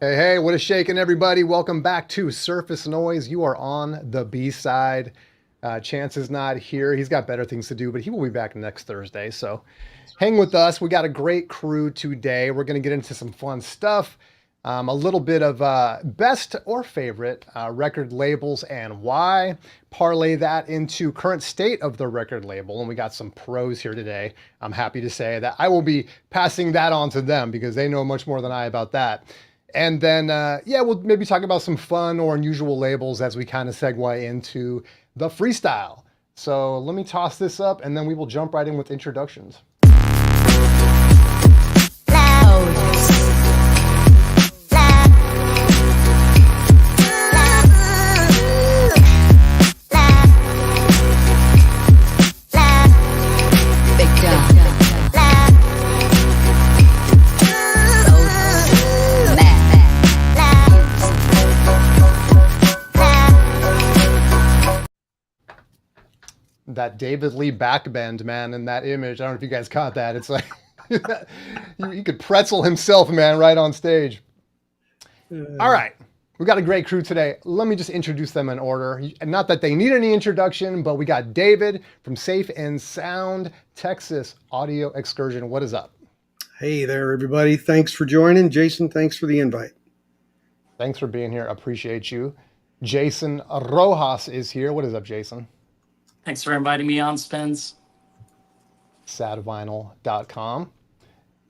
Hey, hey, what is shaking, everybody? Welcome back to Surface Noise. You are on the B side. Chance is not here. He's got better things to do, but he will be back next Thursday. So hang with us. We got a great crew today. We're going to get into some fun stuff. A little bit of best or favorite record labels and why. Parlay that into current state of the record label. And we got some pros here today. I'm happy to say that I will be passing that on to them because they know much more than I about that. And then, yeah, we'll maybe talk about some fun or unusual labels as we kind of segue into the freestyle. So let me toss this up and then we will jump right in with introductions. That David Lee backbend, man, in that image. I don't know if you guys caught that. It's like you could pretzel himself, man, right on stage. All right. We got a great crew today. Let me just introduce them in order. Not that they need any introduction, but we got David from Safe and Sound, Texas Audio Excursion. What is up? Hey there, everybody. Thanks for joining. Jason, thanks for the invite. Thanks for being here. Appreciate you. Jason Rojas is here. What is up, Jason? Thanks for inviting me on, Spence. Sadvinyl.com.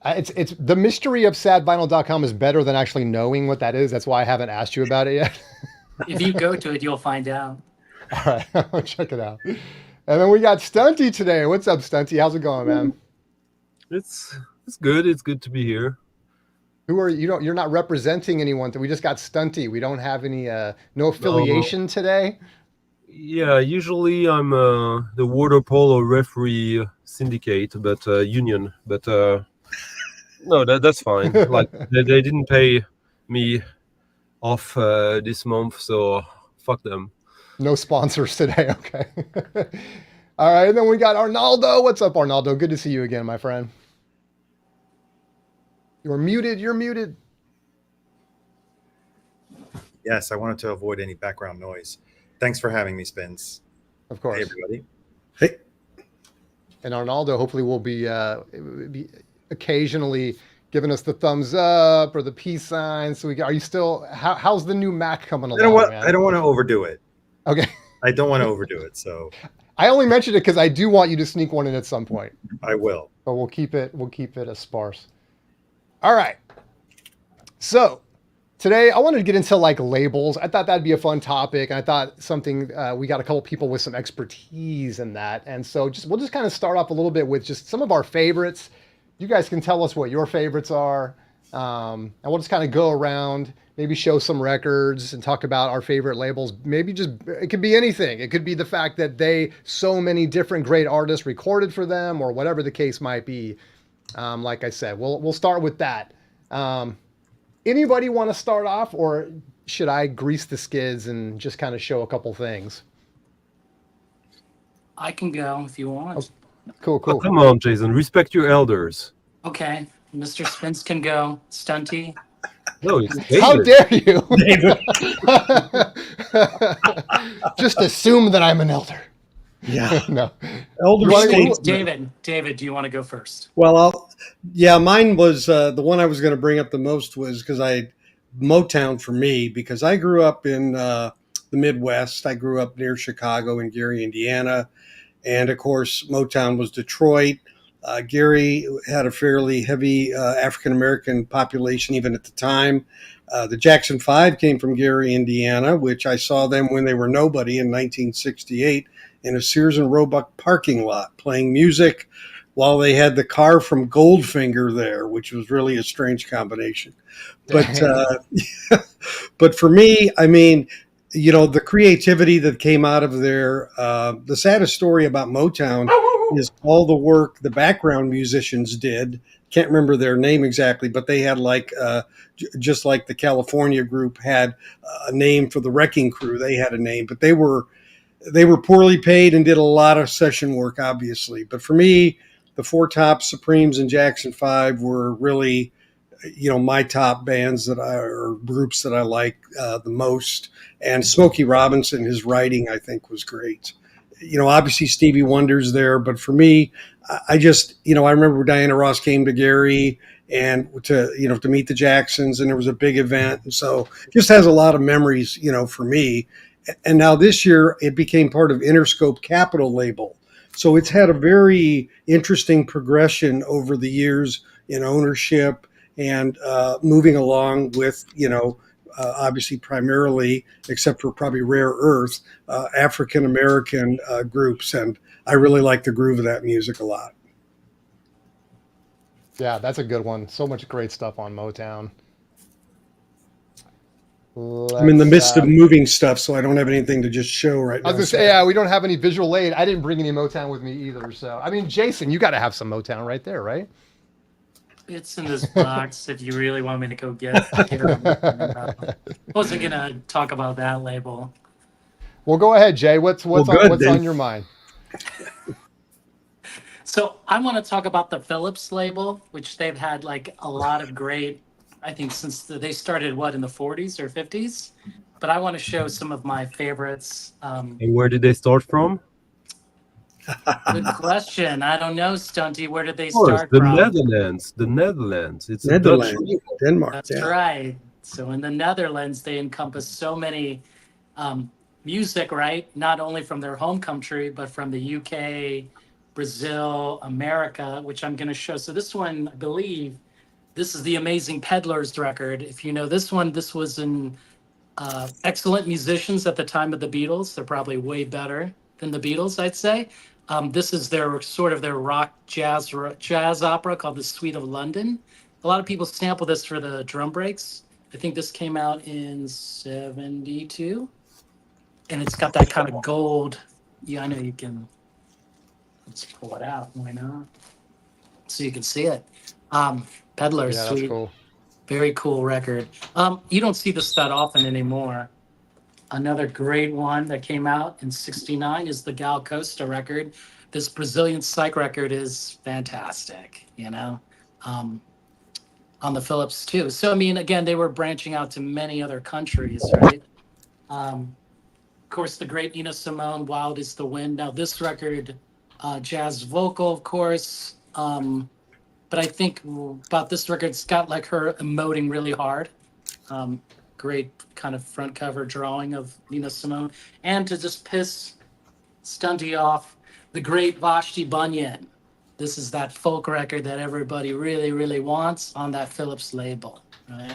It's the mystery of sadvinyl.com is better than actually knowing what that is. That's why I haven't asked you about it yet. If you go to it, you'll find out. All right, I'll check it out. And then we got Stunty today. What's up, Stunty? How's it going, man? It's good. It's good to be here. Who are you? You're not representing anyone. We just got Stunty. We don't have any no affiliation today. Yeah, usually I'm the water polo referee syndicate, but union. But no, that's fine. Like they didn't pay me off this month, so fuck them. No sponsors today. Okay. All right, and then we got Arnaldo. What's up, Arnaldo? Good to see you again, my friend. You're muted. You're muted. Yes, I wanted to avoid any background noise. Thanks for having me, Spence. Of course. Hey, everybody. Hey. And Arnaldo hopefully will be occasionally giving us the thumbs up or the peace sign. So are you still? How's the new Mac coming along? I don't want to overdo it. Okay. I don't want to overdo it. So I only mentioned it because I do want you to sneak one in at some point. I will. But we'll keep it as sparse. All right. So today, I wanted to get into like labels. I thought that'd be a fun topic. And I thought something, we got a couple people with some expertise in that. And so we'll just kind of start off a little bit with just some of our favorites. You guys can tell us what your favorites are. And we'll just kind of go around, maybe show some records and talk about our favorite labels. Maybe it could be anything. It could be the fact that so many different great artists recorded for them or whatever the case might be. Like I said, we'll start with that. Anybody want to start off, or should I grease the skids and just kind of show a couple things? I can go if you want. Oh, cool. Oh, come on, Jason. Respect your elders. Okay. Mr. Spence can go. Stunty. No, it's How David. dare you? Just assume that I'm an elder. Yeah. No. Elder statesman. David, do you want to go first? Well, mine was the one I was going to bring up the most was because Motown for me, because I grew up in the Midwest. I grew up near Chicago in Gary, Indiana. And of course, Motown was Detroit. Gary had a fairly heavy African-American population even at the time. The Jackson 5 came from Gary, Indiana, which I saw them when they were nobody in 1968 in a Sears and Roebuck parking lot playing music while they had the car from Goldfinger there, which was really a strange combination. But but for me, I mean, the creativity that came out of there, the saddest story about Motown is all the work the background musicians did. Can't remember their name exactly, but they had just like the California group had a name for the Wrecking Crew. They had a name, but they were poorly paid and did a lot of session work, obviously. But for me, the Four Tops, Supremes, and Jackson 5 were really my top bands or groups that I like the most. And Smokey Robinson, his writing, I think, was great. Obviously Stevie Wonder's there, but for me, I just, I remember Diana Ross came to Gary and to meet the Jacksons, and there was a big event. And so just has a lot of memories, for me. And now this year it became part of Interscope Capital label. So it's had a very interesting progression over the years in ownership and moving along with, obviously primarily, except for probably Rare Earth, African American groups. And I really like the groove of that music a lot. Yeah, that's a good one. So much great stuff on Motown. I'm in the midst of moving stuff, so I don't have anything to just show right now. I was going to say, yeah, we don't have any visual aid. I didn't bring any Motown with me either. So, I mean, Jason, you got to have some Motown right there, right? It's in this box if you really want me to go get it. Wasn't going to talk about that label. Well, go ahead, Jay. What's on your mind? So I want to talk about the Philips label, which they've had like a lot of great, I think since they started in the 40s or 50s. But I want to show some of my favorites. And where did they start from? Good question. I don't know, Stunty. Where did they Of course, start the from? Netherlands. The Netherlands. It's Netherlands, a Dutch. Denmark. That's yeah. right. So in the Netherlands, they encompass so many music, right? Not only from their home country, but from the UK, Brazil, America, which I'm going to show. So this one, I believe, this is the Amazing Peddlers record. If you know this one, this was in excellent musicians at the time of the Beatles. They're probably way better than the Beatles, I'd say. This is their rock jazz opera called The Suite of London. A lot of people sample this for the drum breaks. I think this came out in 72. And it's got that kind of gold. Yeah, I know you can. Let's pull it out. Why not? So you can see it. Peddlers Yeah, Suite. that's cool. Very cool record. You don't see this that often anymore. Another great one that came out in 69 is the Gal Costa record. This Brazilian psych record is fantastic, on the Philips too. So, I mean, again, they were branching out to many other countries, right? Of course, the great Nina Simone, Wild is the Wind. Now, this record, jazz vocal, of course. But I think about this record, it's got like her emoting really hard. Great kind of front cover drawing of Nina Simone. And to just piss Stunty off, the great Vashti Bunyan. This is that folk record that everybody really, really wants on that Philips label, right?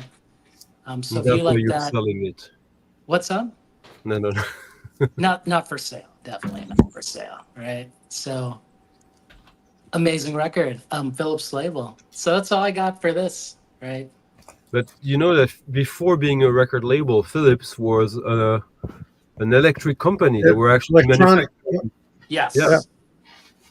So if That's you why like you're that, selling it. what's up? No. Not for sale, definitely not for sale, right? So amazing record, Philips label. So that's all I got for this, right? But you know that before being a record label, Philips was an electric company. They were actually Electronic. Yes. Yeah.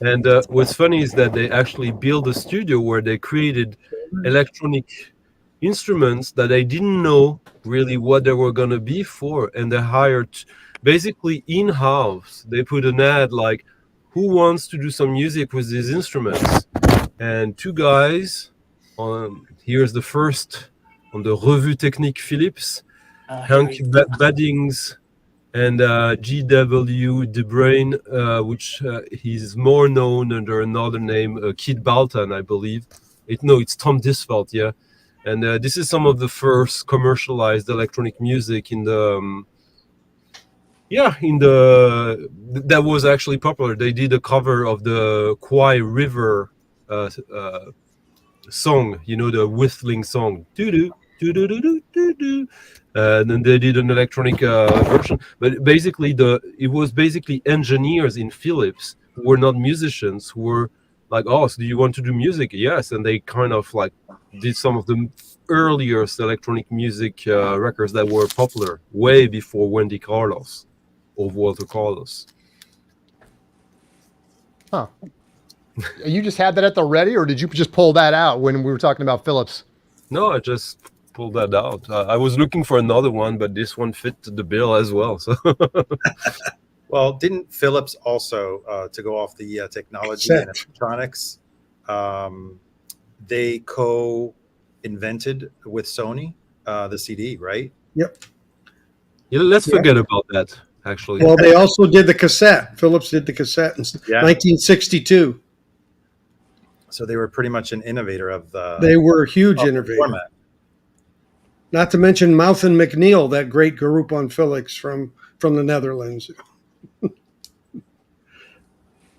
And what's funny is that they actually built a studio where they created electronic instruments that they didn't know really what they were going to be for. And they hired basically in-house. They put an ad like, who wants to do some music with these instruments? And two guys, here's the first on the Revue Technique Philips, Hank Baddings and G.W. De Bruyn, which he's more known under another name, Kid Baltan, I believe. It's Tom Disfeld, yeah. And this is some of the first commercialized electronic music that was actually popular. They did a cover of the Kwai River song, the whistling song. Doo-doo, doo-doo-doo-doo, doo-doo. And then they did an electronic version, but basically it was basically engineers in Philips who were not musicians, who were like, oh, so do you want to do music? Yes. And they kind of like did some of the earliest electronic music records that were popular way before Wendy Carlos or Walter Carlos. Huh. You just had that at the ready, or did you just pull that out when we were talking about Philips? No, I just pulled that out. I was looking for another one, but this one fit the bill as well. So, well, didn't Philips also, to go off the technology and electronics, they co-invented invented with Sony, the CD, right? Yep. Yeah, let's Yeah. forget about that. Actually, Well, they also did the cassette. Philips did the cassette in Yeah. 1962. So they were pretty much an innovator of the, They were a huge of the innovator. format. Not to mention Mouth and McNeil, that great group on Philips from the Netherlands.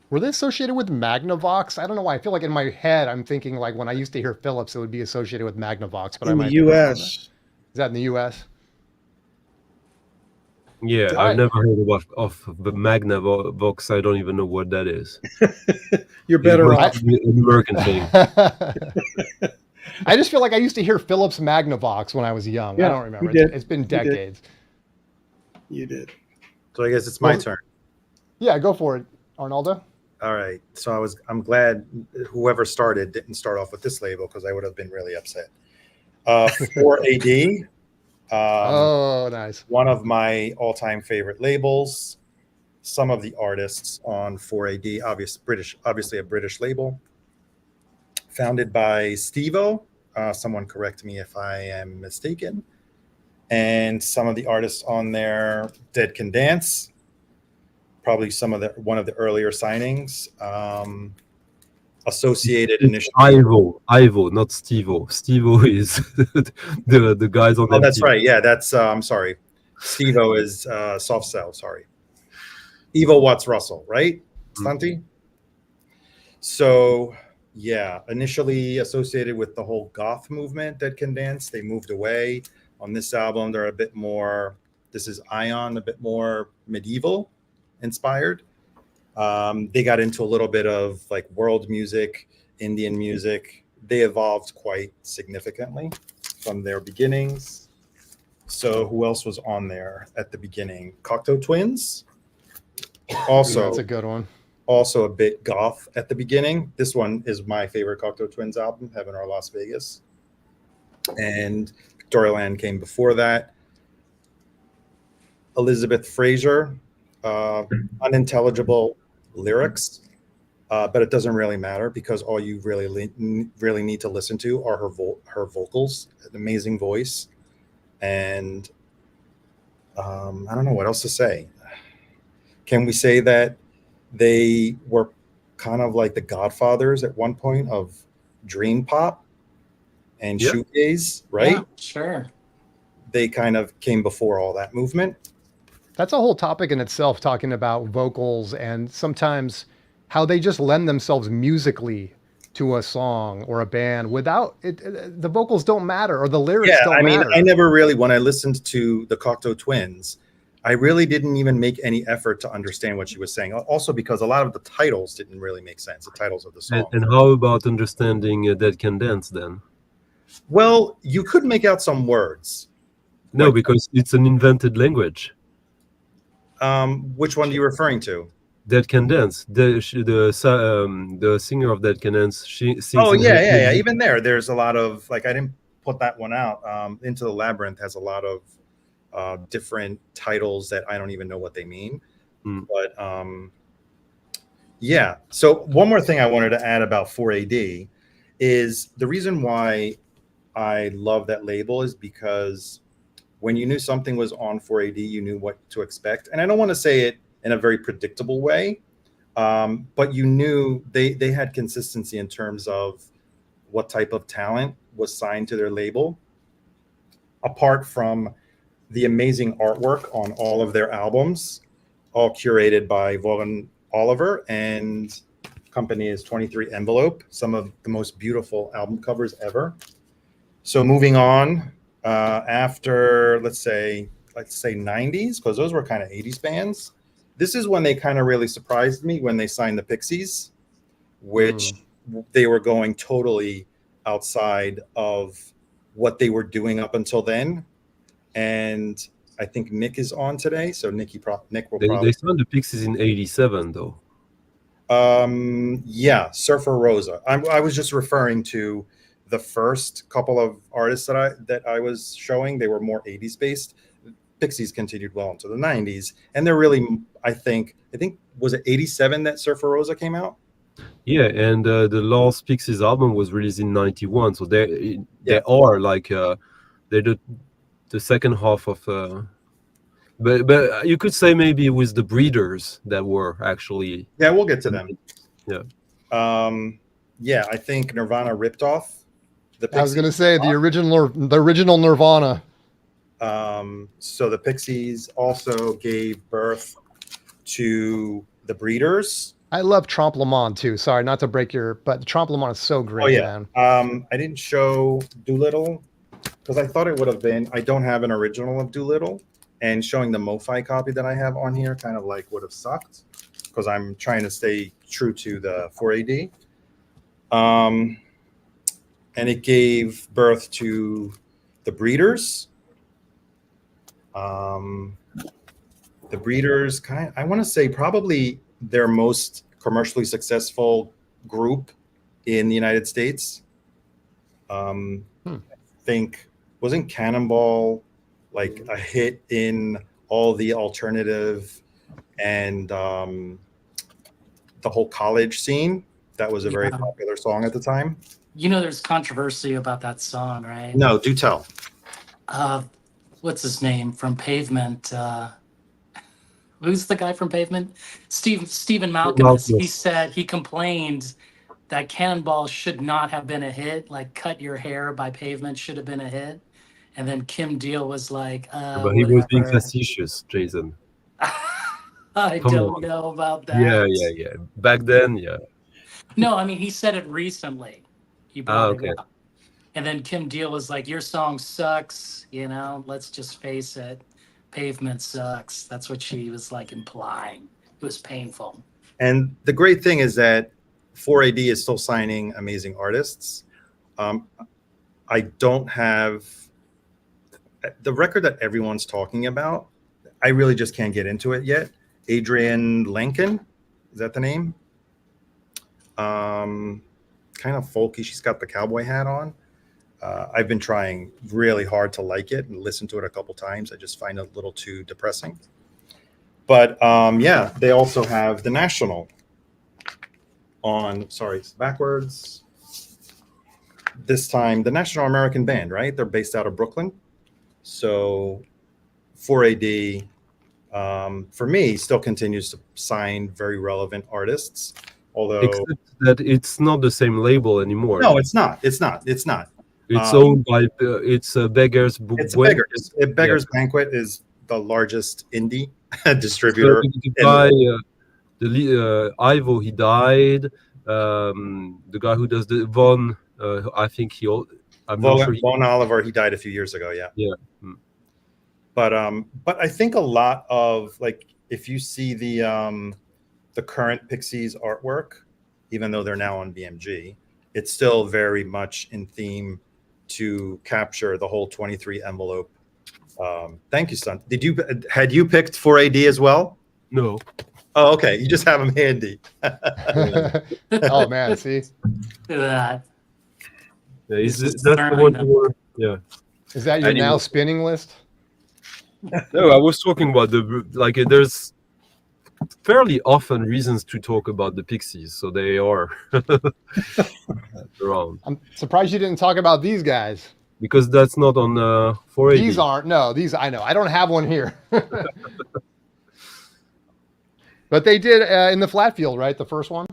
Were they associated with Magnavox? I don't know why. I feel like in my head, I'm thinking like when I used to hear Philips, it would be associated with Magnavox, but I In the might be wrong on that. U.S. Is that in the U.S.? yeah, All I've right. never heard of the Magnavox. I don't even know what that is. You're It better must off. be an American thing. I just feel like I used to hear Philips Magnavox when I was young. I Yeah, don't remember. you did. It's been You did. decades. You did. So I guess it's my Well- turn. Yeah, go for it, Arnaldo. All right. So I'm glad whoever started didn't start off with this label because I would have been really upset. 4AD. Oh, nice. One of my all-time favorite labels. Some of the artists on 4AD, obviously a British label, founded by Steve-O. Someone correct me if I am mistaken. And some of the artists on there, Dead Can Dance, probably one of the earlier signings. Associated initially. Ivo, not Steve-O. Steve-O is the guys on Oh, that's MTV. right. Yeah, that's I'm sorry. Steve-O is Soft Cell. Sorry. Evo Watts Russell, right? Stunty. So yeah, initially associated with the whole goth movement, Dead Can Dance. They moved away. On this album, they're a bit more. This is Ion, a bit more medieval inspired. They got into a little bit of like world music, Indian music. They evolved quite significantly from their beginnings. So who else was on there at the beginning? Cocteau Twins. Also, That's a good one. also a bit goth at the beginning. This one is my favorite Cocteau Twins album, Heaven or Las Vegas. And Victorialand came before that. Elizabeth Fraser, unintelligible lyrics, but it doesn't really matter because all you really need to listen to are her vocals, an amazing voice, and I don't know what else to say. Can we say that they were kind of like the godfathers at one point of dream pop and Yeah. shoegaze, right? Yeah, sure. They kind of came before all that movement. That's a whole topic in itself, talking about vocals and sometimes how they just lend themselves musically to a song or a band without it. The vocals don't matter or the lyrics Yeah, don't I mean, matter. I never really, when I listened to the Cocteau Twins, I really didn't even make any effort to understand what she was saying. Also, because a lot of the titles didn't really make sense, the titles of the song. And how about understanding Dead Can Dance then? Well, you could make out some words. No, Like- because it's an invented language. Which one are you referring to? Dead Can Dance. The singer of Dead Can Dance. She sings. Oh, in yeah, her- yeah, yeah. Even there's a lot of, like, I didn't put that one out. Into the Labyrinth has a lot of different titles that I don't even know what they mean. But yeah. So one more thing I wanted to add about 4AD is the reason why I love that label is because when you knew something was on 4AD, you knew what to expect. And I don't want to say it in a very predictable way, but you knew they had consistency in terms of what type of talent was signed to their label, apart from the amazing artwork on all of their albums, all curated by Vaughan Oliver, and company is 23 Envelope, some of the most beautiful album covers ever. So moving on, after let's say 90s, because those were kind of 80s bands. This is when they kind of really surprised me when they signed the Pixies, which they were going totally outside of what they were doing up until then. And I think Nick is on today, so Nick will probably. They signed the Pixies in '87, though. Yeah, Surfer Rosa. I was just referring to the first couple of artists that I was showing. They were more 80s based. Pixies continued well into the 90s, and they're really, I think was it 87 that Surfer Rosa came out? Yeah, and the last Pixies album was released in '91, so they Yeah. are like they're the second half of. But you could say maybe it was the Breeders that were actually. Yeah, we'll get to them. Yeah. Yeah, I think Nirvana ripped off the Pixies. I was going to say the original Nirvana. So the Pixies also gave birth to the Breeders. I love Trompe Le Monde too. Sorry, not to break your, but Trompe Le Monde is so great, Oh yeah. man. I didn't show Doolittle because I thought it would have been. I don't have an original of Doolittle, and showing the MoFi copy that I have on here kind of like would have sucked because I'm trying to stay true to the 4AD. And it gave birth to the Breeders. The Breeders, I want to say probably their most commercially successful group in the United States. I think wasn't Cannonball like a hit in all the alternative and the whole college scene? That was a very popular song at the time. You know, there's controversy about that song, right? No, do tell. What's his name from Pavement? Who's the guy from Pavement? Stephen Malcolm. He said he complained that Cannonball should not have been a hit. Like Cut Your Hair by Pavement should have been a hit. And then Kim Deal was like, but he was being facetious, Jason. I don't know about that. Yeah. Back then, yeah. No, I mean, he said it recently. He brought it up. And then Kim Deal was like, your song sucks. You know, let's just face it. Pavement sucks. That's what she was like implying. It was painful. And the great thing is that 4AD is still signing amazing artists. I don't have the record that everyone's talking about. I really just can't get into it yet. Adrienne Lincoln, is that the name? Kind of folky. She's got the cowboy hat on. I've been trying really hard to like it and listen to it a couple times. I just find it a little too depressing. But yeah, they also have The National on, sorry, backwards. This time, the National American Band, right? They're based out of Brooklyn. So 4AD, for me, still continues to sign very relevant artists. Although, except that it's not the same label anymore. No, it's not. It's owned by Beggars. It's Beggars. Beggars Banquet is the largest indie distributor. So the guy, Ivo, he died. The guy who does the Von, I think I'm not sure. Von Oliver, he died a few years ago. Yeah. Yeah. But I think a lot of, like, if you see the current Pixies artwork, even though they're now on BMG, it's still very much in theme to capture the whole 23 envelope. Thank you, son. Had you picked 4AD as well? No. Oh, okay. You just have them handy. Oh man, see. Look at that. Yeah, that's the one you were, yeah. Is that your now spinning list? No, I was talking about there's fairly often reasons to talk about the Pixies, so they are around. I'm surprised you didn't talk about these guys. Because that's not on 4AD. These aren't. No, these I know. I don't have one here. But they did in the flat field, right? The first one,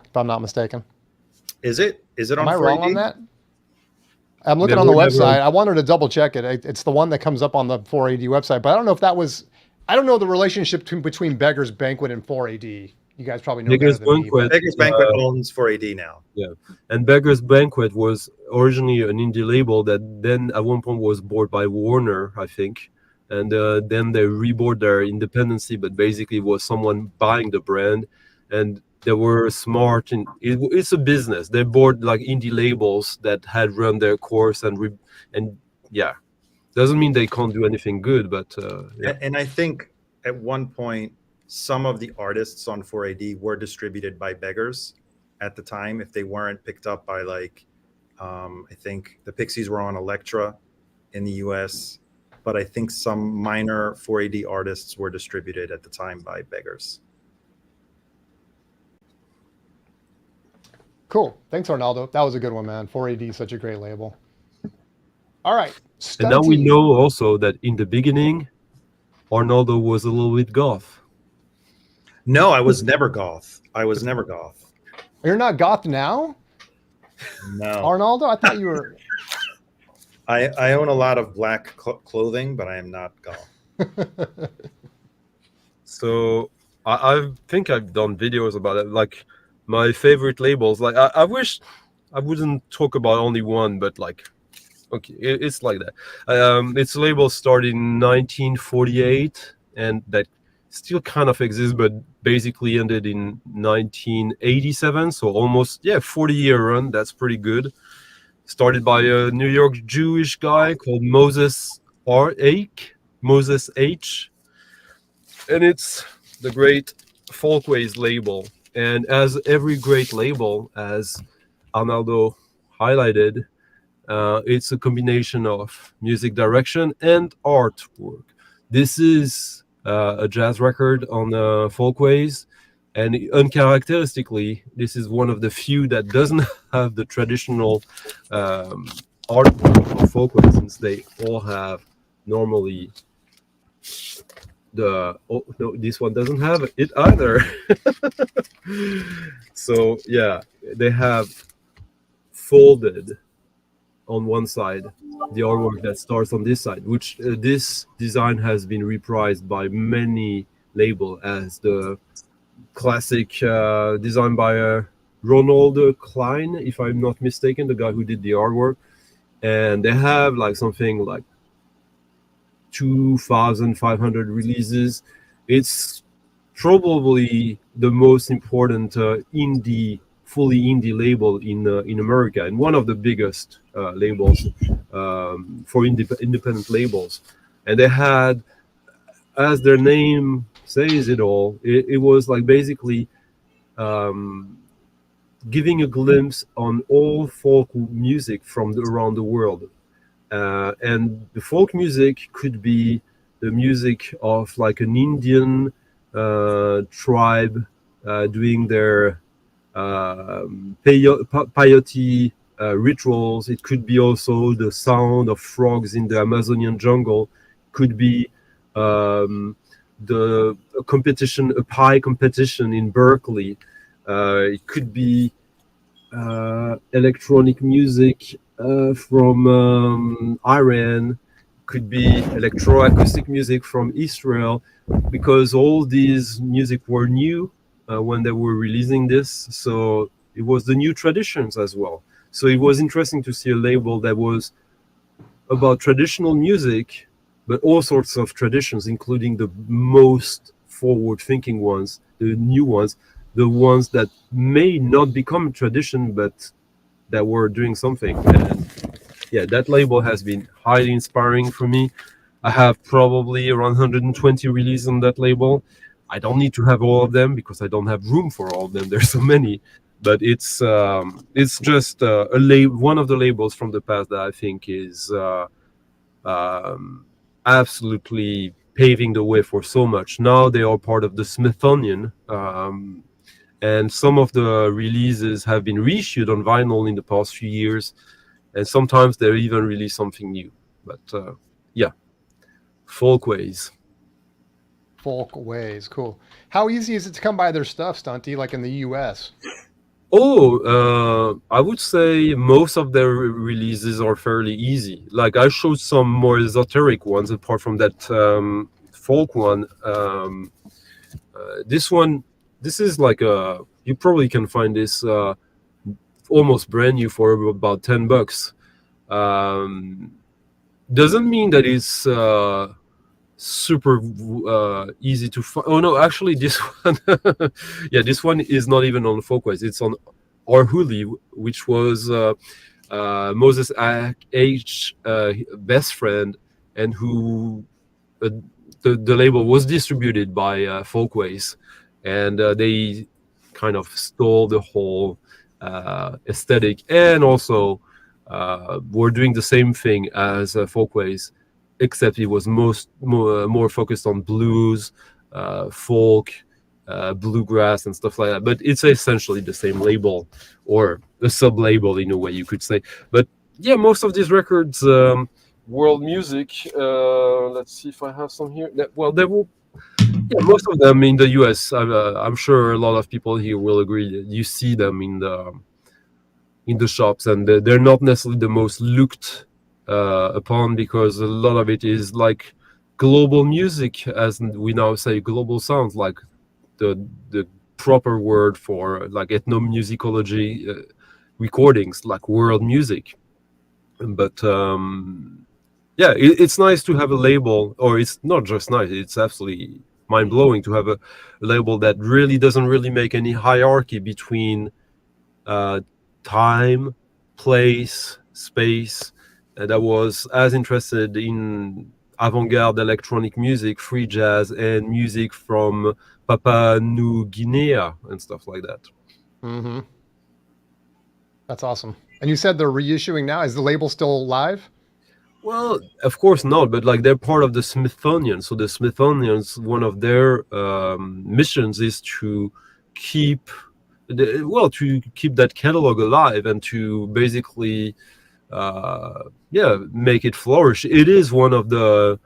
if I'm not mistaken. Is it on? Am I 4AD? wrong on that? I'm looking on the website. I wanted to double check it. It's the one that comes up on the 4AD website, but I don't know if that was. I don't know the relationship between Beggars Banquet and 4AD. You guys probably know Beggars better than Banquet. me. Beggars Banquet owns 4AD now. Yeah, and Beggars Banquet was originally an indie label that then at one point was bought by Warner, I think, and then they rebought their independency, but basically it was someone buying the brand, and they were smart, and it's a business. They bought like indie labels that had run their course, and yeah, doesn't mean they can't do anything good, but yeah. And I think at one point, some of the artists on 4AD were distributed by Beggars at the time. If they weren't picked up by I think the Pixies were on Elektra in the US, but I think some minor 4AD artists were distributed at the time by Beggars. Cool. Thanks, Arnaldo. That was a good one, man. 4AD is such a great label. All right, And now we Stunty. know also that in the beginning, Arnaldo was a little bit goth. No, I was never goth. I was never goth. You're not goth now, No. Arnaldo? I thought you were. I own a lot of black clothing, but I am not goth. So I think I've done videos about it. Like my favorite labels. Like I wish I wouldn't talk about only one, but like, okay, it's like that. Its label started in 1948, and that still kind of exists, but basically ended in 1987. So almost 40-year run. That's pretty good. Started by a New York Jewish guy called Moses H. And it's the great Folkways label. And as every great label, as Arnaldo highlighted, it's a combination of music direction and artwork. This is a jazz record on Folkways, and uncharacteristically, this is one of the few that doesn't have the traditional artwork of Folkways, since they all have normally this one doesn't have it either. So yeah, they have folded on one side the artwork that starts on this side, which this design has been reprised by many labels as the classic design by Ronald Klein, if I'm not mistaken, the guy who did the artwork. And they have like something like 2,500 releases. It's probably the most important fully indie label in America, and one of the biggest labels for independent labels. And they had, as their name says it all, it was like basically giving a glimpse on all folk music from around the world. And the folk music could be the music of like an Indian tribe doing their peyote rituals. It could be also the sound of frogs in the Amazonian jungle. Could be the competition, a pie competition in Berkeley. It could be electronic music from Iran, could be electroacoustic music from Israel, because all these music were new when they were releasing this. So it was the new traditions as well. So it was interesting to see a label that was about traditional music, but all sorts of traditions, including the most forward-thinking ones, the new ones, the ones that may not become tradition, but that were doing something. And yeah, that label has been highly inspiring for me. I have probably around 120 releases on that label. I don't need to have all of them because I don't have room for all of them. There's so many, but it's just one of the labels from the past that I think is absolutely paving the way for so much. Now they are part of the Smithsonian. And some of the releases have been reissued on vinyl in the past few years, and sometimes they even release something new. But yeah, Folkways. Folkways, cool. How easy is it to come by their stuff, Stunty, like in the US? I would say most of their releases are fairly easy. Like I showed some more esoteric ones apart from that folk one. This is like you probably can find this almost brand new for about $10. Doesn't mean that it's super easy to find. Oh no, actually this one, yeah, this one is not even on Folkways. It's on Arhuli, which was Moses H. Best friend, and who the label was distributed by Folkways. And they kind of stole the whole aesthetic, and also were doing the same thing as Folkways, except it was more focused on blues, folk, bluegrass and stuff like that. But it's essentially the same label, or a sub label in a way you could say. But yeah, most of these records, world music. Let's see if I have some here. Well, there will. Yeah, most of them in the US. I'm sure a lot of people here will agree. You see them in the shops, and they're not necessarily the most looked upon, because a lot of it is like global music, as we now say, global sounds, like the proper word for like ethnomusicology recordings, like world music. But yeah, it's nice to have a label, or it's not just nice, it's absolutely mind-blowing to have a label that really doesn't really make any hierarchy between time, place, space, that was as interested in avant-garde electronic music, free jazz, and music from Papua New Guinea and stuff like that. Mm-hmm. That's awesome. And you said they're reissuing now. Is the label still live? Well, of course not, but like they're part of the Smithsonian. So the Smithsonian's one of their missions is to keep that catalog alive, and to basically make it flourish. It is one of the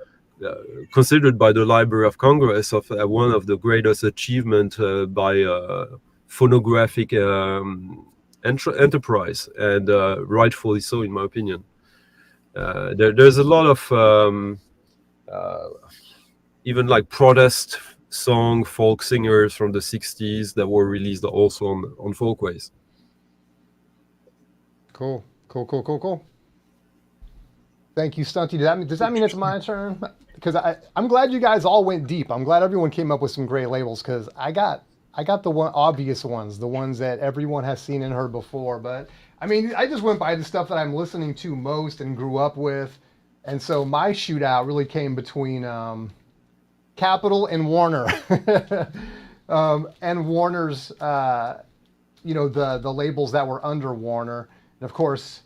considered by the Library of Congress of one of the greatest achievement by phonographic enterprise, and rightfully so, in my opinion. There's a lot of even like protest song folk singers from the 60s that were released also on Folkways. Cool. Thank you, Stunty. Does that mean it's my turn? Because I'm glad you guys all went deep. I'm glad everyone came up with some great labels, because I got the obvious ones, the ones that everyone has seen and heard before. But I mean, I just went by the stuff that I'm listening to most and grew up with. And so my shootout really came between Capitol and Warner. And Warner's, the labels that were under Warner. And of course,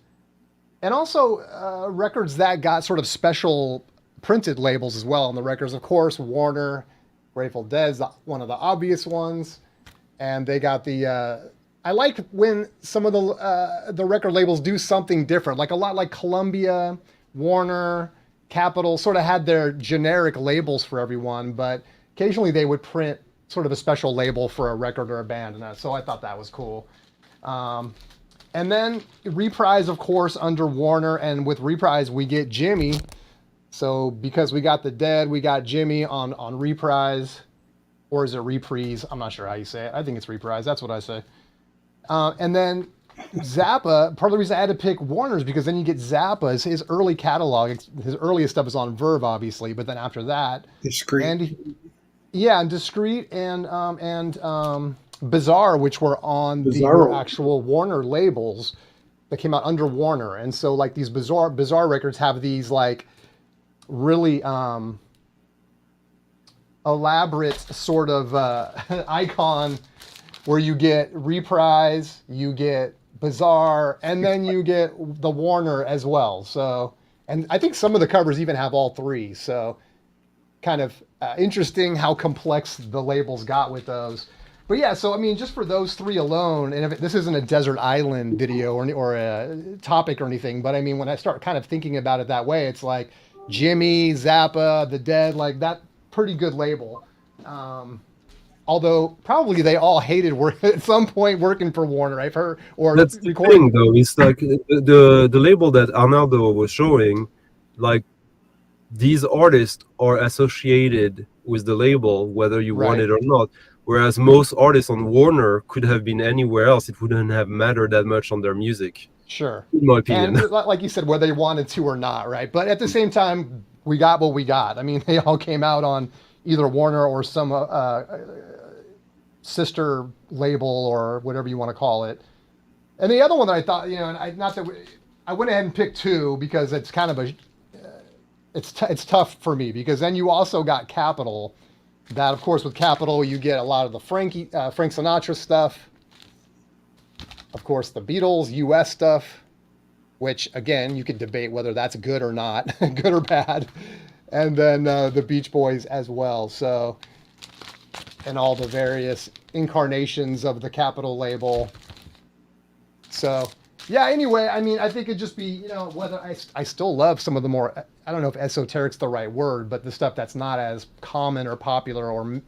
and also records that got sort of special printed labels as well on the records. Of course, Warner, Grateful Dead's one of the obvious ones. And they got the... I like when some of the record labels do something different, like a lot like Columbia, Warner, Capitol sort of had their generic labels for everyone, but occasionally they would print sort of a special label for a record or a band, and so I thought that was cool. And then Reprise, of course, under Warner, and with Reprise we get Jimmy. So because we got the Dead, we got Jimmy on Reprise, or is it Reprise? I'm not sure how you say it. I think it's Reprise. That's what I say. And then Zappa, part of the reason I had to pick Warner's because then you get Zappa's, his early catalog. His earliest stuff is on Verve, obviously, but then after that, Discreet. and Discreet and Bizarre, which were on Bizarro. the actual Warner labels that came out under Warner. And so like these Bizarre records have these like really elaborate sort of icon where you get Reprise, you get Bizarre, and then you get the Warner as well. So, and I think some of the covers even have all three. So kind of interesting how complex the labels got with those. But yeah, so I mean, just for those three alone, and this isn't a desert island video or a topic or anything, but I mean, when I start kind of thinking about it that way, it's like Jimmy, Zappa, The Dead, like that pretty good label. Although probably they all hated at some point working for Warner, I've heard. Or that's the thing, though. It's like the label that Arnaldo was showing, like these artists are associated with the label, whether you want it or not. Whereas most artists on Warner could have been anywhere else. It wouldn't have mattered that much on their music. Sure. In my opinion. And like you said, whether they wanted to or not, right? But at the same time, we got what we got. I mean, they all came out on either Warner or some sister label or whatever you want to call it. And the other one that I thought, and I went ahead and picked two because it's kind of it's tough for me because then you also got Capitol. That, of course, with Capitol, you get a lot of the Frank Sinatra stuff. Of course, the Beatles, U.S. stuff, which, again, you could debate whether that's good or not, good or bad. And then the Beach Boys as well. So and all the various incarnations of the Capitol label. So, yeah, anyway, I mean, I think it'd just be, you know, whether I still love some of the more, I don't know if esoteric's the right word, but the stuff that's not as common or popular or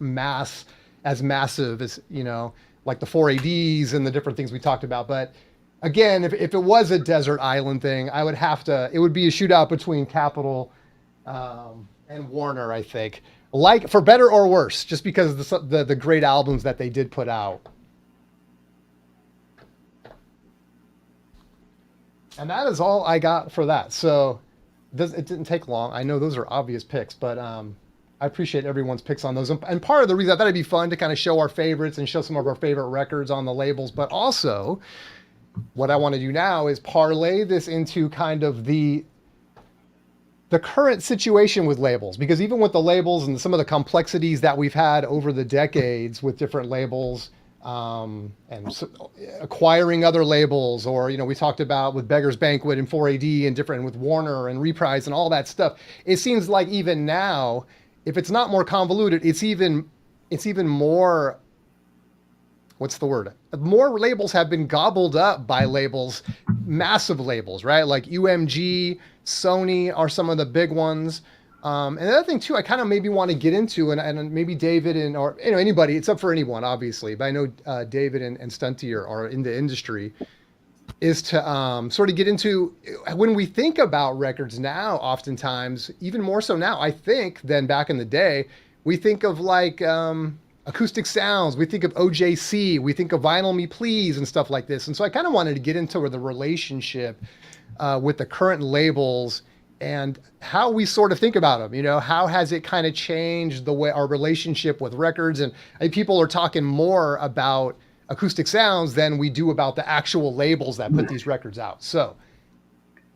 as massive as, you know, like the 4ADs and the different things we talked about. But again, if it was a desert island thing, I would have to, it would be a shootout between Capitol and Warner, I think. Like, for better or worse, just because of the great albums that they did put out. And that is all I got for that. So it didn't take long. I know those are obvious picks, but I appreciate everyone's picks on those. And part of the reason I thought it'd be fun to kind of show our favorites and show some of our favorite records on the labels, but also what I want to do now is parlay this into kind of the current situation with labels, because even with the labels and some of the complexities that we've had over the decades with different labels, and acquiring other labels, or, you know, we talked about with Beggar's Banquet and 4AD and different with Warner and Reprise and all that stuff. It seems like even now, if it's not more convoluted, it's even more, what's the word? More labels have been gobbled up by labels, massive labels, right? Like UMG, Sony are some of the big ones. And the other thing too, I kind of maybe want to get into, and maybe David or you know, anybody, it's up for anyone, obviously, but I know David and Stunty are in the industry, is to sort of get into, when we think about records now, oftentimes, even more so now, I think, than back in the day, we think of like acoustic sounds, we think of OJC, we think of Vinyl Me Please and stuff like this. And so I kind of wanted to get into the relationship with the current labels and how we sort of think about them. You know, how has it kind of changed the way our relationship with records? And I think people are talking more about acoustic sounds than we do about the actual labels that put these records out. So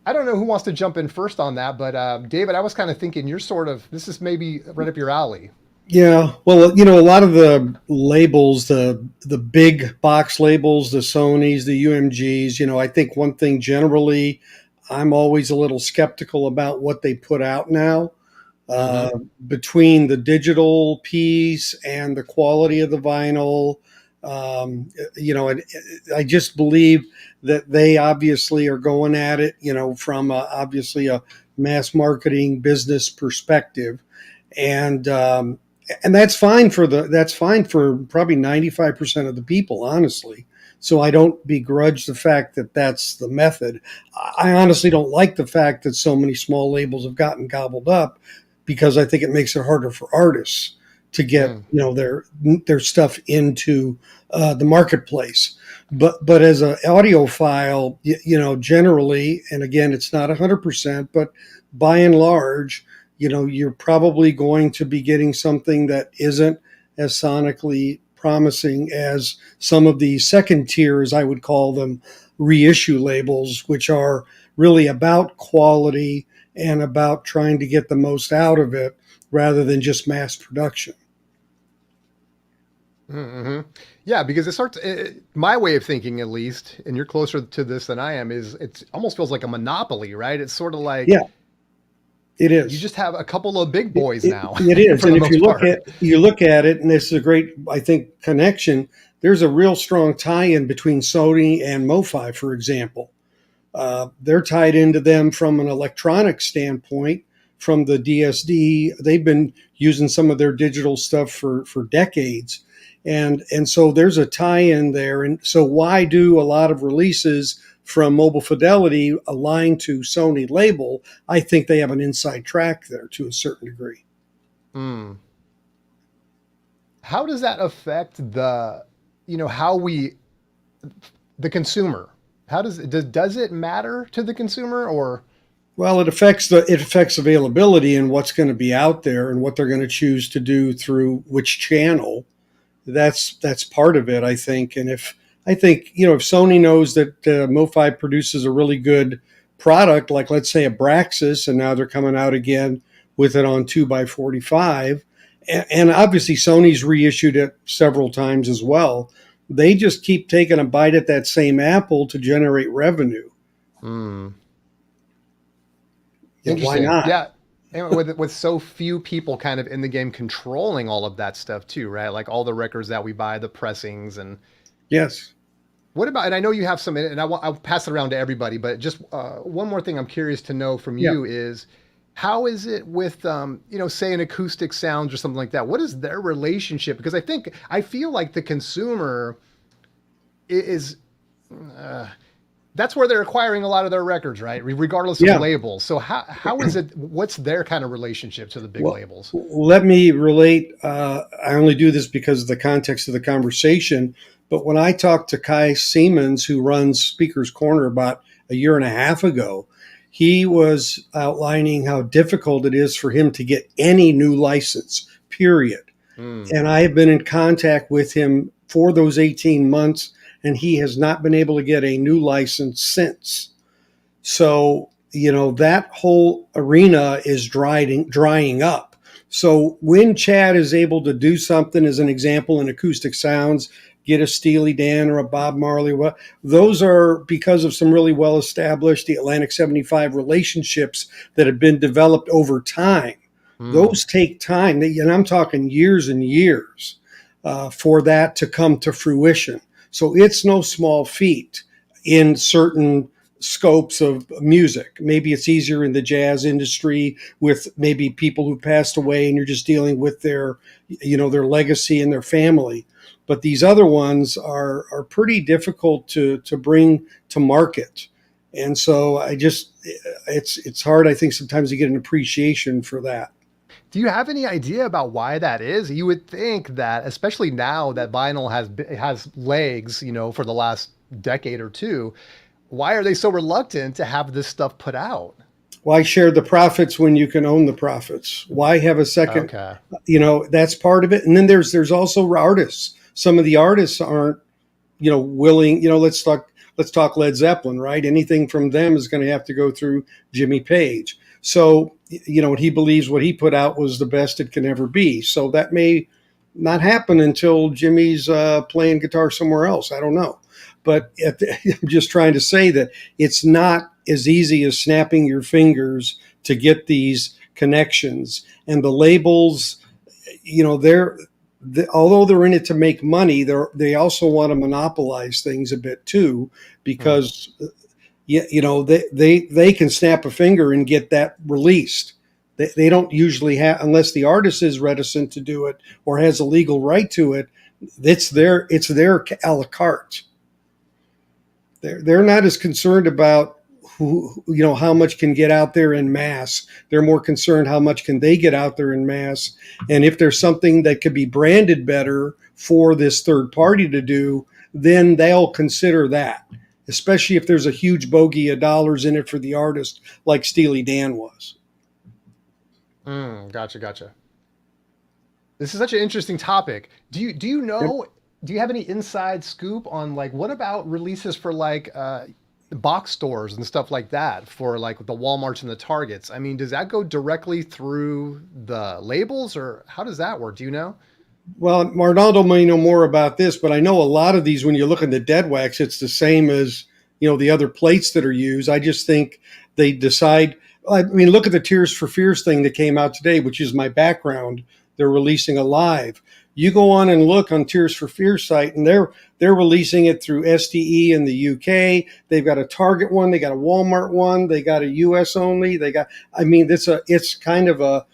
I don't know who wants to jump in first on that, but David, I was kind of thinking this is maybe right up your alley. Yeah, well, you know, a lot of the labels, the big box labels, the Sonys, the UMGs, you know, I think one thing generally, I'm always a little skeptical about what they put out now. Between the digital piece and the quality of the vinyl, you know, and I just believe that they obviously are going at it, you know, from obviously a mass marketing business perspective, and that's fine for probably 95% of the people, honestly. So I don't begrudge the fact that that's the method. I honestly don't like the fact that so many small labels have gotten gobbled up, because I think it makes it harder for artists to get you know their stuff into the marketplace. But as an audiophile, you know, generally, and again, it's not 100%, but by and large, you know, you're probably going to be getting something that isn't as sonically promising as some of the second tier, as I would call them, reissue labels, which are really about quality and about trying to get the most out of it rather than just mass production. Mm-hmm. Yeah, because my way of thinking, at least, and you're closer to this than I am, is it almost feels like a monopoly, right? It's sort of like, yeah, it is. You just have a couple of big boys now. It is. And if you look at it, and this is a great, I think, connection, there's a real strong tie-in between Sony and MoFi, for example. They're tied into them from an electronic standpoint, from the DSD. They've been using some of their digital stuff for decades. And so there's a tie-in there. And so why do a lot of releases from Mobile Fidelity align to Sony label? I think they have an inside track there to a certain degree. How does that affect the consumer? Does it matter to the consumer, or? Well, it affects availability and what's going to be out there and what they're going to choose to do through which channel. That's part of it, I think. And if Sony knows that MoFi produces a really good product, like let's say a Braxis, and now they're coming out again with it on 2x45, and obviously Sony's reissued it several times as well. They just keep taking a bite at that same apple to generate revenue. Interesting. Why not? And with so few people kind of in the game controlling all of that stuff too, right? Like all the records that we buy, the pressings, and Yes. what about? And I know you have some, and I'll pass it around to everybody. But just one more thing, I'm curious to know from Yeah. you is how is it with say an acoustic sounds or something like that? What is their relationship? Because I feel like the consumer is. Uh, that's where they're acquiring a lot of their records, right? Regardless of Yeah. labels. So how is it? What's their kind of relationship to the big Well, labels? let me relate. I only do this because of the context of the conversation. But when I talked to Kai Siemens, who runs Speaker's Corner, about a year and a half ago, he was outlining how difficult it is for him to get any new license, period. Mm. And I have been in contact with him for those 18 months, and he has not been able to get a new license since. So, that whole arena is drying up. So when Chad is able to do something, as an example, in acoustic sounds, get a Steely Dan or a Bob Marley, those are because of some really well established, the Atlantic 75 relationships that have been developed over time. Mm. Those take time, and I'm talking years and years for that to come to fruition. So it's no small feat in certain scopes of music. Maybe it's easier in the jazz industry with maybe people who passed away and you're just dealing with their legacy and their family. But these other ones are pretty difficult to bring to market. And so it's hard, I think, sometimes to get an appreciation for that. Do you have any idea about why that is? You would think that, especially now that vinyl has legs, for the last decade or two, why are they so reluctant to have this stuff put out? Why share the profits when you can own the profits? Why have a second? Okay. That's part of it. And then there's also artists. Some of the artists aren't, willing. Let's talk Led Zeppelin, right? Anything from them is going to have to go through Jimmy Page. So, he believes what he put out was the best it can ever be. So that may not happen until Jimmy's playing guitar somewhere else. I don't know. But I'm just trying to say that it's not as easy as snapping your fingers to get these connections. And the labels, although they're in it to make money, they also want to monopolize things a bit too, because they can snap a finger and get that released. They don't usually have, unless the artist is reticent to do it or has a legal right to it. It's their a la carte. They're not as concerned about how much can get out there in mass. They're more concerned how much can they get out there in mass, and if there's something that could be branded better for this third party to do, then they'll consider that. Especially if there's a huge bogey of dollars in it for the artist, like Steely Dan was. Gotcha. This is such an interesting topic. Do you know? Yep. Do you have any inside scoop on like what about releases for like box stores and stuff like that for like the Walmarts and the Targets? I mean, does that go directly through the labels or how does that work? Do you know? Well, Arnaldo may know more about this, but I know a lot of these, when you look at the dead wax, it's the same as, the other plates that are used. I just think they decide. I mean, look at the Tears for Fears thing that came out today, which is my background. They're releasing a live. You go on and look on Tears for Fears site, and they're releasing it through STE in the UK. They've got a Target one, they got a Walmart one, they got a US only. It's kind of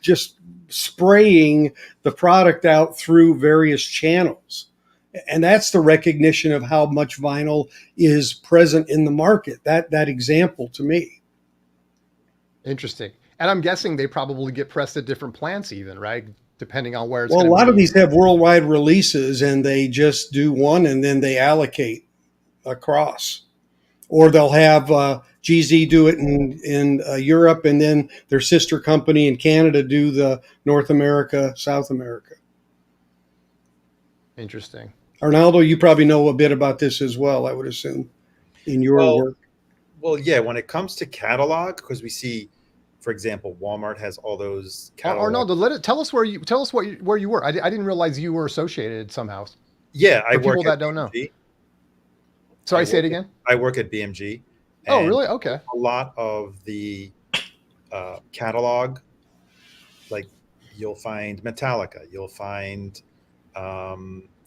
just spraying the product out through various channels. And that's the recognition of how much vinyl is present in the market. That example to me. Interesting. And I'm guessing they probably get pressed at different plants even, right? Depending on where it's Well, a going to lot of be. these have worldwide releases, and they just do one and then they allocate across. Or they'll have GZ do it in Europe, and then their sister company in Canada do the North America, South America. Interesting. Arnaldo, you probably know a bit about this as well, I would assume, in your work. Well, yeah. When it comes to catalog, because we see, for example, Walmart has all those catalog. Arnaldo, tell us where you were. I didn't realize you were associated somehow. Yeah, I For work people at that don't know. BMG. Sorry, say it again. I work at BMG. Oh, and really? Okay. A lot of the catalog, like you'll find Metallica, you'll find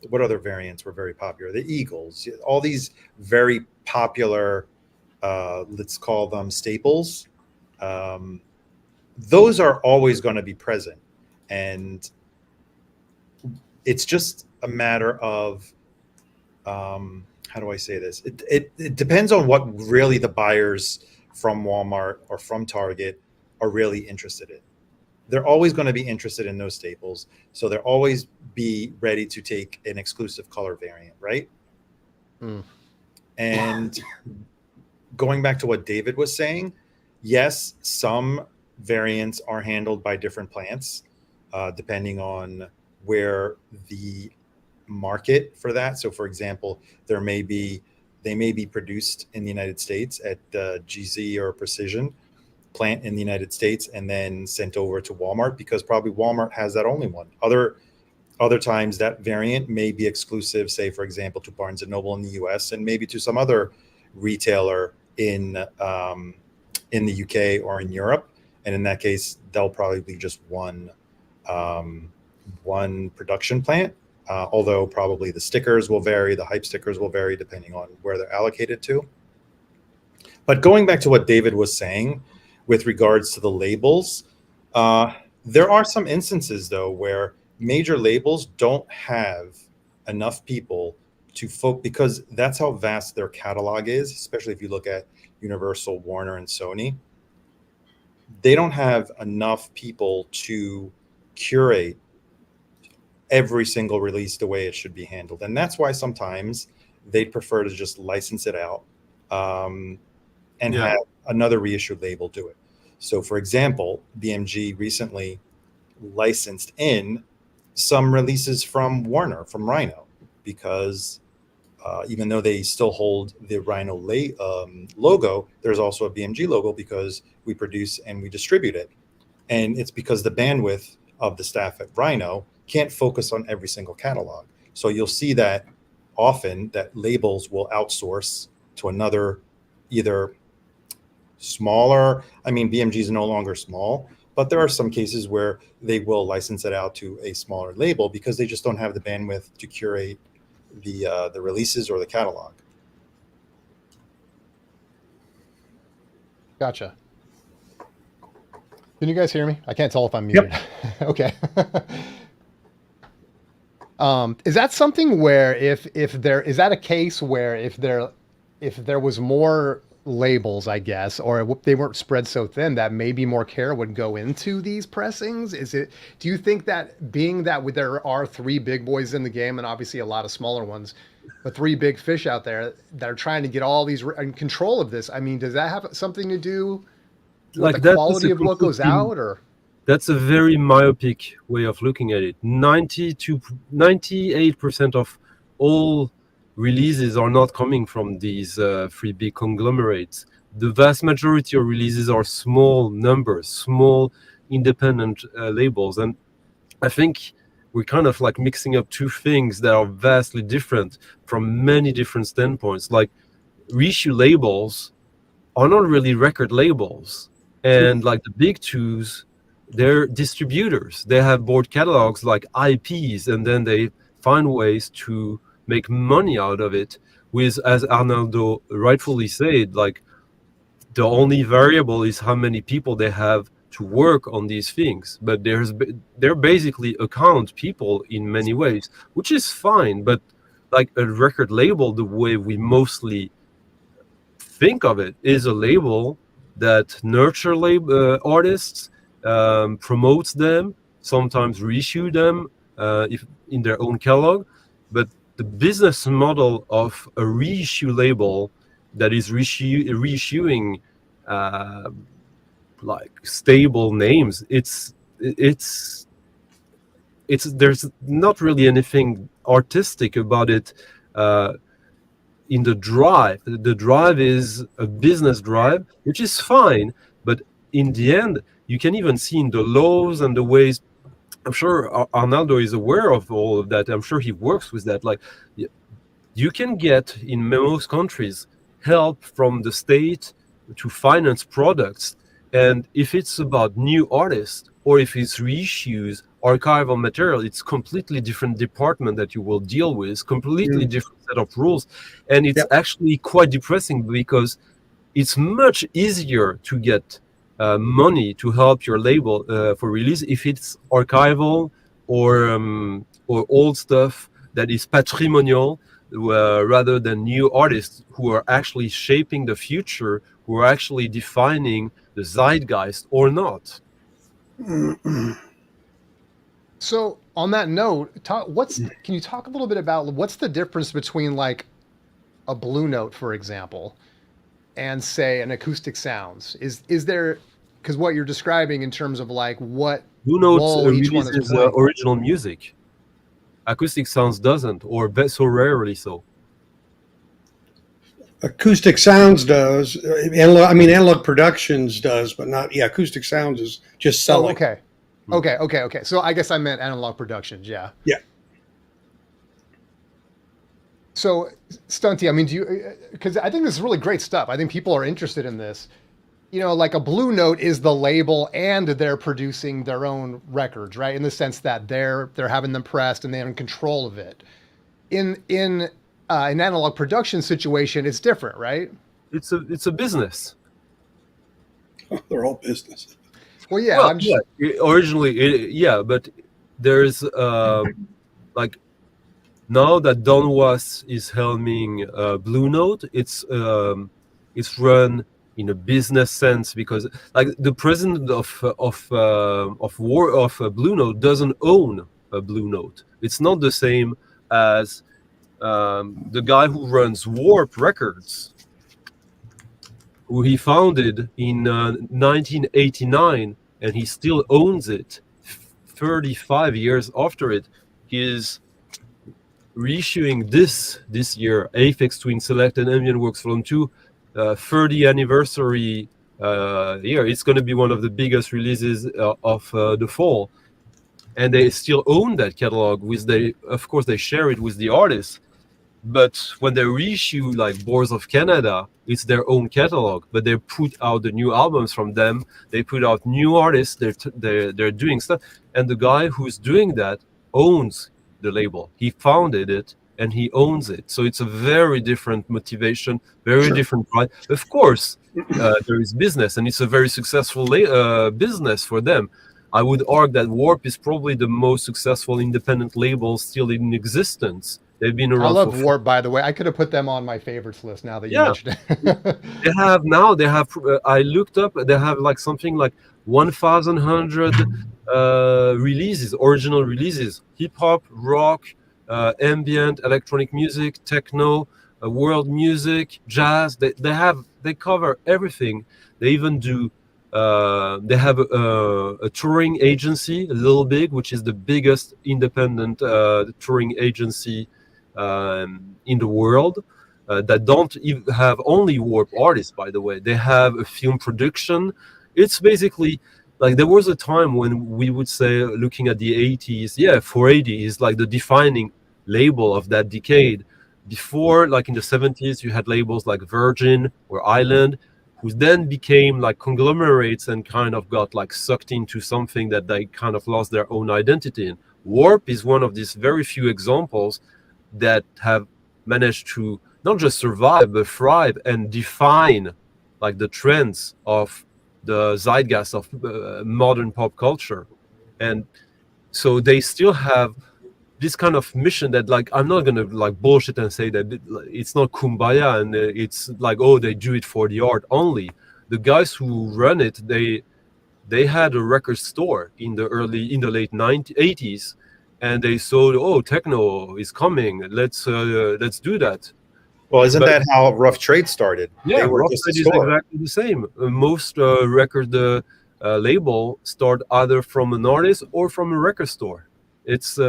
what other variants were very popular? The Eagles, all these very popular, let's call them staples. Um, those are always going to be present, and it's just a matter of how do I say this? It depends on what really the buyers from Walmart or from Target are really interested in. They're always going to be interested in those staples, so they'll always be ready to take an exclusive color variant, right? Mm. And going back to what David was saying, yes, some variants are handled by different plants, depending on where the market for that. So, for example, they may be produced in the United States at GZ or Precision plant in the United States and then sent over to Walmart because probably Walmart has that only one. Other times that variant may be exclusive, say for example, to Barnes and Noble in the US and maybe to some other retailer in the UK or in Europe. And in that case, they'll probably be just one production plant. Although probably the stickers will vary, the hype stickers will vary depending on where they're allocated to. But going back to what David was saying with regards to the labels, there are some instances though where major labels don't have enough people to because that's how vast their catalog is, especially if you look at Universal, Warner, and Sony. They don't have enough people to curate every single release the way it should be handled. And that's why sometimes they prefer to just license it out and have another reissued label do it. So for example, BMG recently licensed in some releases from Warner, from Rhino, because even though they still hold the Rhino logo, there's also a BMG logo because we produce and we distribute it. And it's because the bandwidth of the staff at Rhino can't focus on every single catalog. So you'll see that often that labels will outsource to another, either smaller, I mean, BMG is no longer small, but there are some cases where they will license it out to a smaller label because they just don't have the bandwidth to curate the releases or the catalog. Gotcha. Can you guys hear me? I can't tell if I'm muted. Yep. Okay. Is that something where if there is that a case where if there was more labels, I guess, or they weren't spread so thin that maybe more care would go into these pressings? Do you think that being that there are three big boys in the game and obviously a lot of smaller ones, but three big fish out there that are trying to get all these in control of this? I mean, does that have something to do with the quality of what goes out, or? That's a very myopic way of looking at it. 98% of all releases are not coming from these three big conglomerates. The vast majority of releases are small numbers, small independent labels. And I think we're kind of like mixing up two things that are vastly different from many different standpoints. Like reissue labels are not really record labels. And like the big twos, they're distributors. They have board catalogs like IPs, and then they find ways to make money out of it with, as Arnaldo rightfully said, like the only variable is how many people they have to work on these things. But they're basically account people in many ways, which is fine. But like a record label, the way we mostly think of it, is a label that nurture artists, promotes them, sometimes reissue them if in their own catalog. But the business model of a reissue label that is reissuing like stable names, it's there's not really anything artistic about it. In the drive is a business drive, which is fine, but in the end, you can even see in the laws and the ways. I'm sure Arnaldo is aware of all of that. I'm sure he works with that. Like, you can get in most countries help from the state to finance products And if it's about new artists or if it's reissues, archival material, it's completely different department that you will deal with, completely Mm. different set of rules. And it's Yep. actually quite depressing because it's much easier to get money to help your label for release if it's archival or old stuff that is patrimonial, rather than new artists who are actually shaping the future, who are actually defining the zeitgeist or not. So on that note, can you talk a little bit about what's the difference between like a blue note, for example, and say an acoustic sounds? Is there, because what you're describing in terms of like what Blue Note role each one is releases playing. original music. Acoustic Sounds doesn't, or so rarely so. Acoustic Sounds does. Analog Productions does, but not. Yeah, Acoustic Sounds is just selling. Oh, okay. Okay. So I guess I meant Analog Productions. Yeah. Yeah. So, Stunty, I mean, do you? Because I think this is really great stuff. I think people are interested in this. You know, like a Blue Note is the label, and they're producing their own records, right? In the sense that they're having them pressed and they're in control of it. In an Analog Production situation, it's different, right? It's a business. They're all business. Well, yeah. Well, originally, but there's like now that Don Was is helming Blue Note, it's run in a business sense because like the president of Blue Note doesn't own a Blue Note. It's not the same as the guy who runs Warp Records, who he founded in 1989, and he still owns it 35 years after it. He is reissuing this year, Aphex Twin Select and Ambient Works Volume 2, 30 anniversary year. It's going to be one of the biggest releases of the fall. And they still own that catalog. Of course, they share it with the artists. But when they reissue like Boards of Canada, it's their own catalog. But they put out the new albums from them. They put out new artists. They're doing stuff. And the guy who's doing that owns the label. He founded it and he owns it. So it's a very different motivation, very different pride. Of course, there is business, and it's a very successful business for them. I would argue that Warp is probably the most successful independent label still in existence. They've been around. I love Warp, by the way. I could have put them on my favorites list now that you mentioned it. They have. I looked up. They have like something like 1,100 releases, original releases: hip hop, rock, ambient, electronic music, techno, world music, jazz. They cover everything. They even do. They have a touring agency, Little Big, which is the biggest independent touring agency in the world, that don't even have only Warp artists, by the way. They have a film production. It's basically like there was a time when we would say, looking at the 80s, 480 is like the defining label of that decade. Before, like in the 70s, you had labels like Virgin or Island, who then became like conglomerates and kind of got like sucked into something that they kind of lost their own identity in. Warp is one of these very few examples that have managed to not just survive but thrive and define like the trends of the zeitgeist of modern pop culture. And so they still have this kind of mission that, like, I'm not gonna like bullshit and say that it's not kumbaya and it's like, oh, they do it for the art only. The guys who run it, they had a record store in the late 80s, and they saw, oh, techno is coming, let's do that. Well, isn't that how Rough Trade started? Yeah, they were Rough just a Trade is store. exactly the same. Most record label start either from an artist or from a record store. It's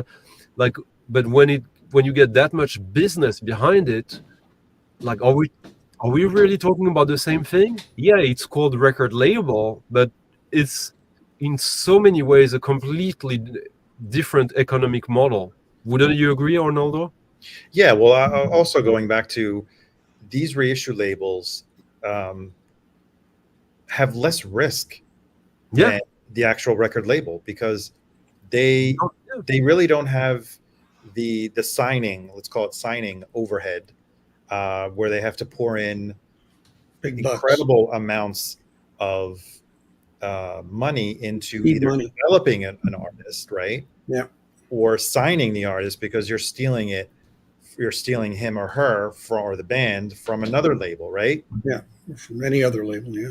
like, but when you get that much business behind it, like, are we really talking about the same thing? Yeah, it's called record label, but it's in so many ways a completely different economic model. Wouldn't you agree, Arnaldo? Yeah, well, also going back to these reissue labels, have less risk Yeah. than the actual record label, because they Oh, yeah. they really don't have the signing, let's call it signing overhead, where they have to pour in Big bucks. incredible amounts of money into Seed either money. developing an artist, right? Yeah. Or signing the artist, because you're stealing him or her or the band from another label, right? From any other label, yeah.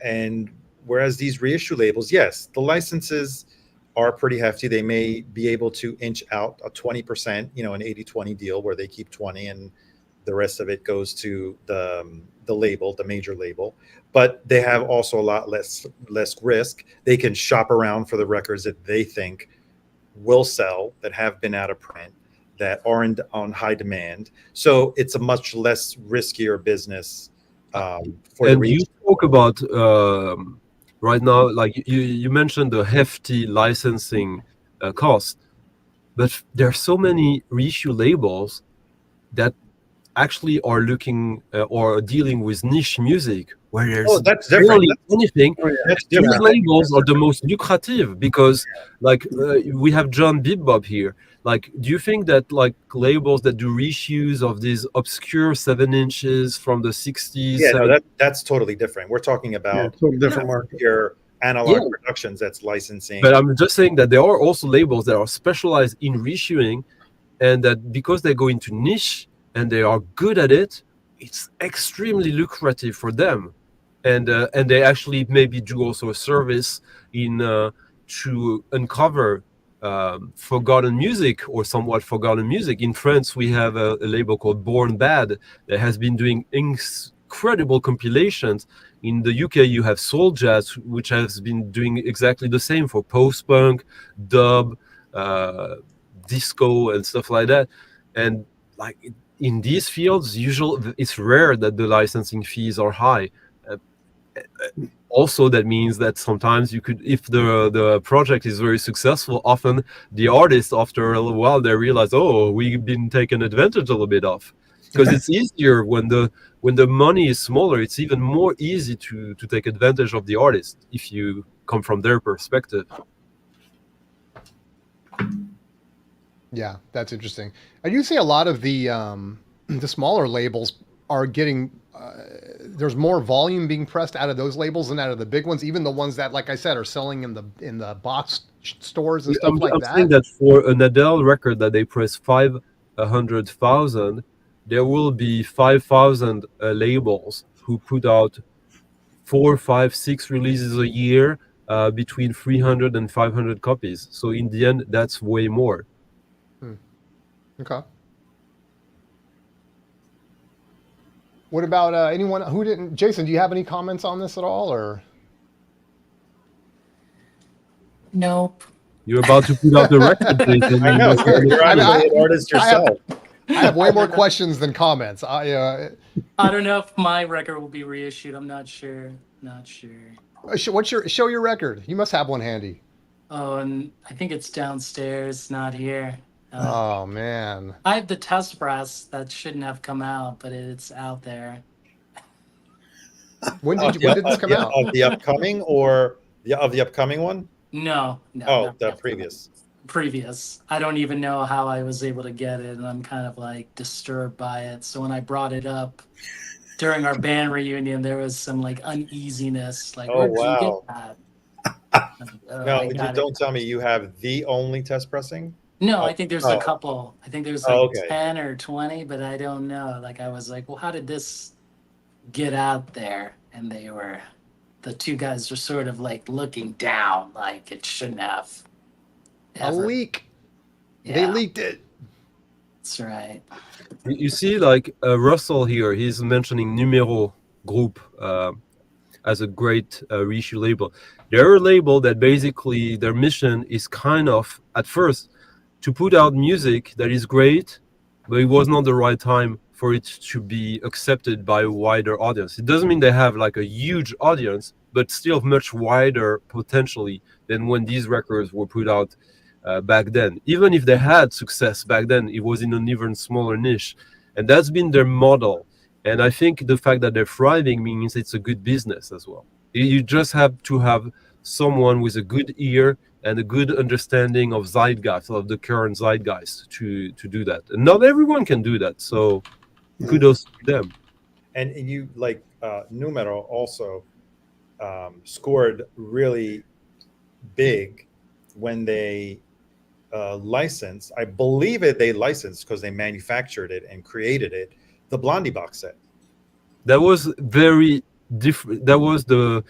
And whereas these reissue labels, yes, the licenses are pretty hefty. They may be able to inch out a 20%, an 80-20 deal where they keep 20 and the rest of it goes to the label, the major label. But they have also a lot less risk. They can shop around for the records that they think will sell, that have been out of print, that are on high demand. So it's a much less riskier business. For And the you talk about right now, like you mentioned the hefty licensing cost, but there are so many reissue labels that actually are looking or dealing with niche music where there's that's different. barely anything. Oh, yeah. That's These different. labels are the most lucrative because, like, we have John Bebop here. Like, do you think that like labels that do reissues of these obscure 7 inches from the 60s, Yeah, no, 70s, that's totally different. We're talking Yeah, about totally different market. your analog Yeah. productions that's licensing. but I'm just saying that there are also labels that are specialized in reissuing, and that because they go into niche and they are good at it, it's extremely lucrative for them, and they actually maybe do also a service in to uncover forgotten music or somewhat forgotten music. In France, we have a label called Born Bad that has been doing incredible compilations. In the UK, you have Soul Jazz, which has been doing exactly the same for post-punk, dub, disco, and stuff like that. And like in these fields, usually it's rare that the licensing fees are high. Also, that means that sometimes you could, if the project is very successful, often the artists, after a little while, they realize, oh, we've been taken advantage a little bit of, because it's easier when the money is smaller. It's even more easy to take advantage of the artist if you come from their perspective. Yeah, that's interesting. I do see a lot of the smaller labels are getting there's more volume being pressed out of those labels than out of the big ones, even the ones that, like I said, are selling in the box stores and stuff I'm like saying that. that for an Adele record that they press 500,000, there will be 5,000 labels who put out 4, 5, 6 releases a year, between 300 and 500 copies. So in the end, that's way more. Okay. What about anyone who didn't? Jason, do you have any comments on this at all, or? Nope. You're about to put out the record, Jason. I know you're I mean, an artist yourself. I have way more questions than comments. I don't know if my record will be reissued. I'm not sure. Not sure. Show your record? You must have one handy. Oh, and I think it's downstairs, not here. Oh man. I have the test press that shouldn't have come out, but it's out there. When did this come out? Of the upcoming or of the upcoming one? No. Oh, not the yet. previous. Previous. I don't even know how I was able to get it, and I'm kind of like disturbed by it. So when I brought it up during our band reunion, there was some like uneasiness. Like, Oh, where did you wow. get that? No, don't tell me you have the only test pressing. No, I think there's Oh. a couple. I think there's Oh, like okay. 10 or 20, but I don't know. Like, I was like, well, how did this get out there? And the two guys were sort of like looking down, like it shouldn't have. A ever. leak. Yeah, They leaked it. that's right. You see, like Russell here, he's mentioning Numero Group as a great reissue label. They're a label that basically their mission is kind of, at first, to put out music that is great, but it was not the right time for it to be accepted by a wider audience. It doesn't mean they have like a huge audience, but still much wider potentially than when these records were put out back then. Even if they had success back then, it was in an even smaller niche. And that's been their model. And I think the fact that they're thriving means it's a good business as well. You just have to have someone with a good ear and a good understanding of zeitgeist, of the current zeitgeist, to do that. And not everyone can do that. So kudos to them. And you like Numero also scored really big when they licensed. I believe they licensed because they manufactured it and created it. The Blondie box set. That was very different. That was the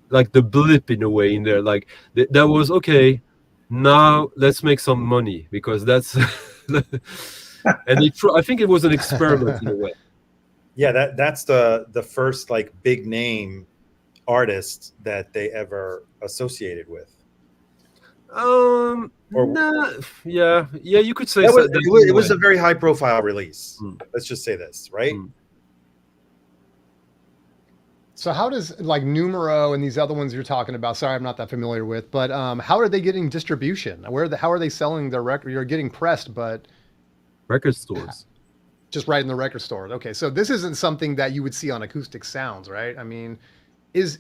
blip in a way in there. Like that was okay. Now let's make some money because that's and I think it was an experiment in a way. Yeah, that's the first like big name artist that they ever associated with. Yeah, you could say it was a very high profile release. Let's just say this, right? So how does like Numero and these other ones you're talking about? Sorry, I'm not that familiar with, but how are they getting distribution? How are they selling their record? You're getting pressed, but record stores. Just right in the record store. Okay, so this isn't something that you would see on Acoustic Sounds, right? I mean, is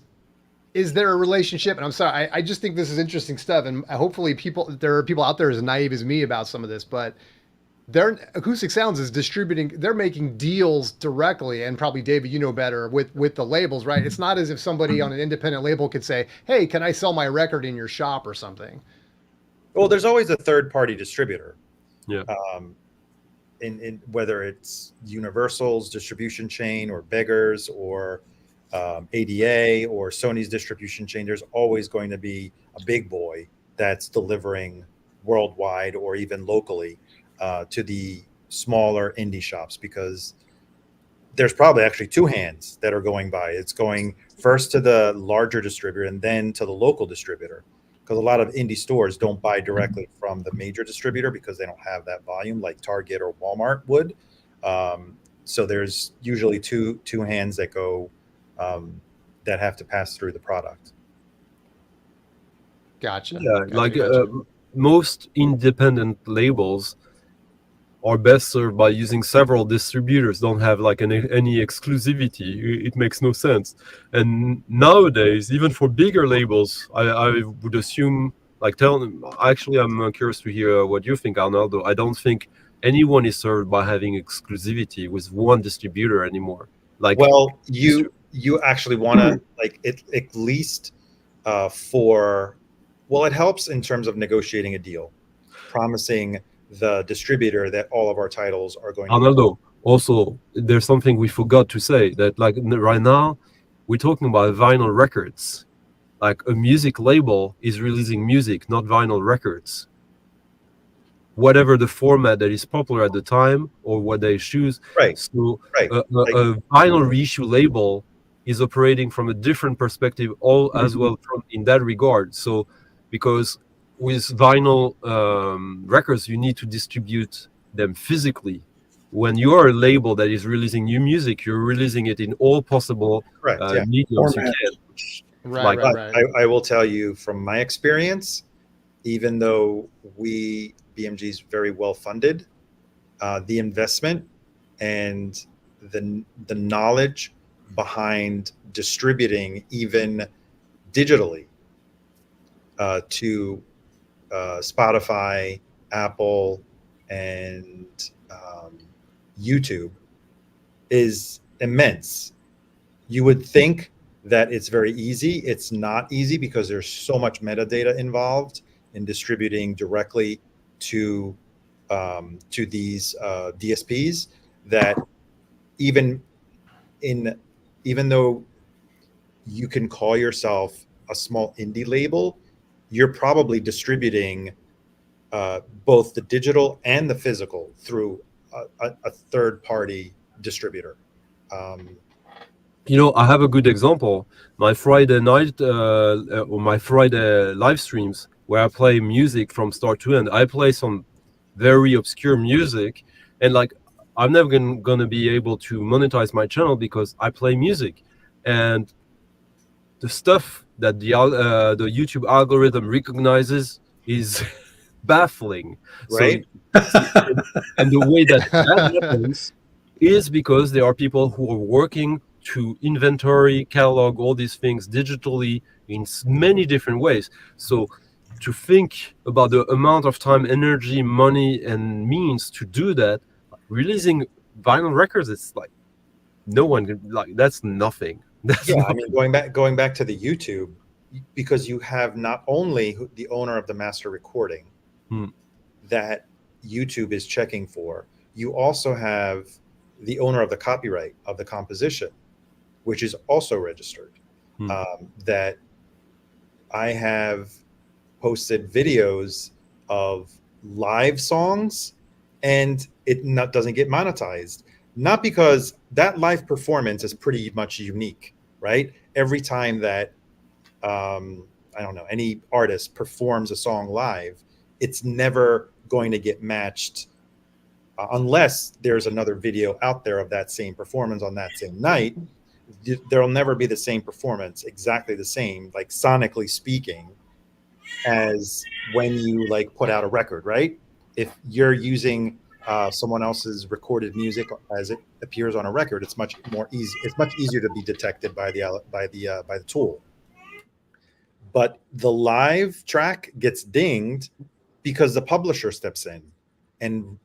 there a relationship? And I'm sorry, I just think this is interesting stuff, and hopefully there are people out there as naive as me about some of this, but Acoustic Sounds is distributing. They're making deals directly, and probably David, you know better with the labels, right? It's not as if somebody on an independent label could say, "Hey, can I sell my record in your shop or something?" Well, there's always a third party distributor. Yeah. In whether it's Universal's distribution chain or Beggars or ADA or Sony's distribution chain, there's always going to be a big boy that's delivering worldwide or even locally to the smaller indie shops, because there's probably actually two hands that are going by. It's going first to the larger distributor and then to the local distributor, because a lot of indie stores don't buy directly from the major distributor because they don't have that volume like Target or Walmart would. So there's usually two hands that go that have to pass through the product. Gotcha. Yeah, Gotcha. Most independent labels are best served by using several distributors. Don't have like any exclusivity. It makes no sense. And nowadays, even for bigger labels, I would assume, like, actually, I'm curious to hear what you think, Arnaldo. I don't think anyone is served by having exclusivity with one distributor anymore. Like, well, you actually want to like it at least it helps in terms of negotiating a deal, promising the distributor that all of our titles are going Arnaldo, also, there's something we forgot to say, that like right now we're talking about vinyl records. Like a music label is releasing music, not vinyl records. Whatever the format that is popular at the time or what they choose. Right. So a vinyl reissue label is operating from a different perspective as well in that regard. So because with vinyl records, you need to distribute them physically. When you are a label that is releasing new music, you're releasing it in all possible mediums you can. Right. I will tell you from my experience, even though BMG is very well funded, the investment and the knowledge behind distributing even digitally to Spotify, Apple, and YouTube is immense. You would think that it's very easy. It's not easy because there's so much metadata involved in distributing directly to these DSPs that even though you can call yourself a small indie label, you're probably distributing both the digital and the physical through a third-party distributor. I have a good example. My Friday night or my Friday live streams where I play music from start to end, I play some very obscure music, and like I'm never gonna be able to monetize my channel because I play music, and the stuff that the YouTube algorithm recognizes is baffling. Right. So, and the way that happens is because there are people who are working to inventory, catalog all these things digitally in many different ways. So to think about the amount of time, energy, money, and means to do that, releasing vinyl records, it's like no one can, like, that's nothing. That's Yeah, I nothing. mean, going back to the YouTube, because you have not only the owner of the master recording Hmm. that YouTube is checking for, you also have the owner of the copyright of the composition, which is also registered. Hmm. That I have posted videos of live songs, and it doesn't get monetized. Not because that live performance is pretty much unique, right? Every time that I don't know, any artist performs a song live, it's never going to get matched unless there's another video out there of that same performance on that same night. There'll never be the same performance, exactly the same, like sonically speaking, as when you like put out a record, right? If you're using someone else's recorded music as it appears on a record, it's much more easy. It's much easier to be detected by the tool. But the live track gets dinged because the publisher steps in, and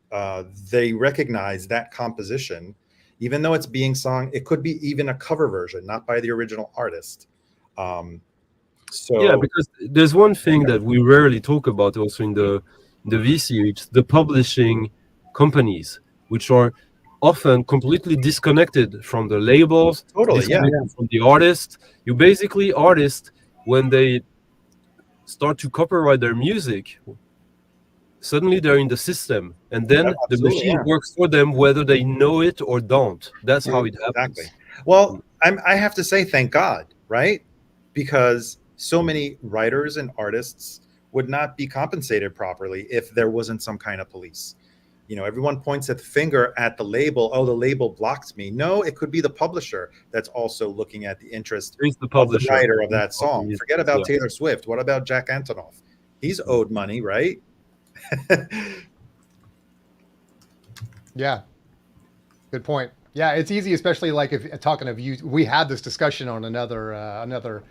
they recognize that composition, even though it's being sung. It could be even a cover version, not by the original artist. Yeah, So because there's one thing that we rarely talk about also in the VC, it's the publishing companies, which are often completely disconnected from the labels, totally, yeah. disconnected from the artists. You basically, artists, when they start to copyright their music, suddenly they're in the system, and then the Absolutely, machine yeah. works for them whether they know it or don't. That's how it happens. Exactly. Well, I have to say, thank God, right? Because so many writers and artists would not be compensated properly if there wasn't some kind of police. You know, everyone points the finger at the label. Oh, the label blocked me. No, it could be the publisher that's also looking at the interest It's the of the publisher. writer of that song. Forget about Yeah. Taylor Swift. What about Jack Antonoff? He's owed money, right? Yeah. Good point. Yeah, it's easy, especially like if talking of you. We had this discussion on another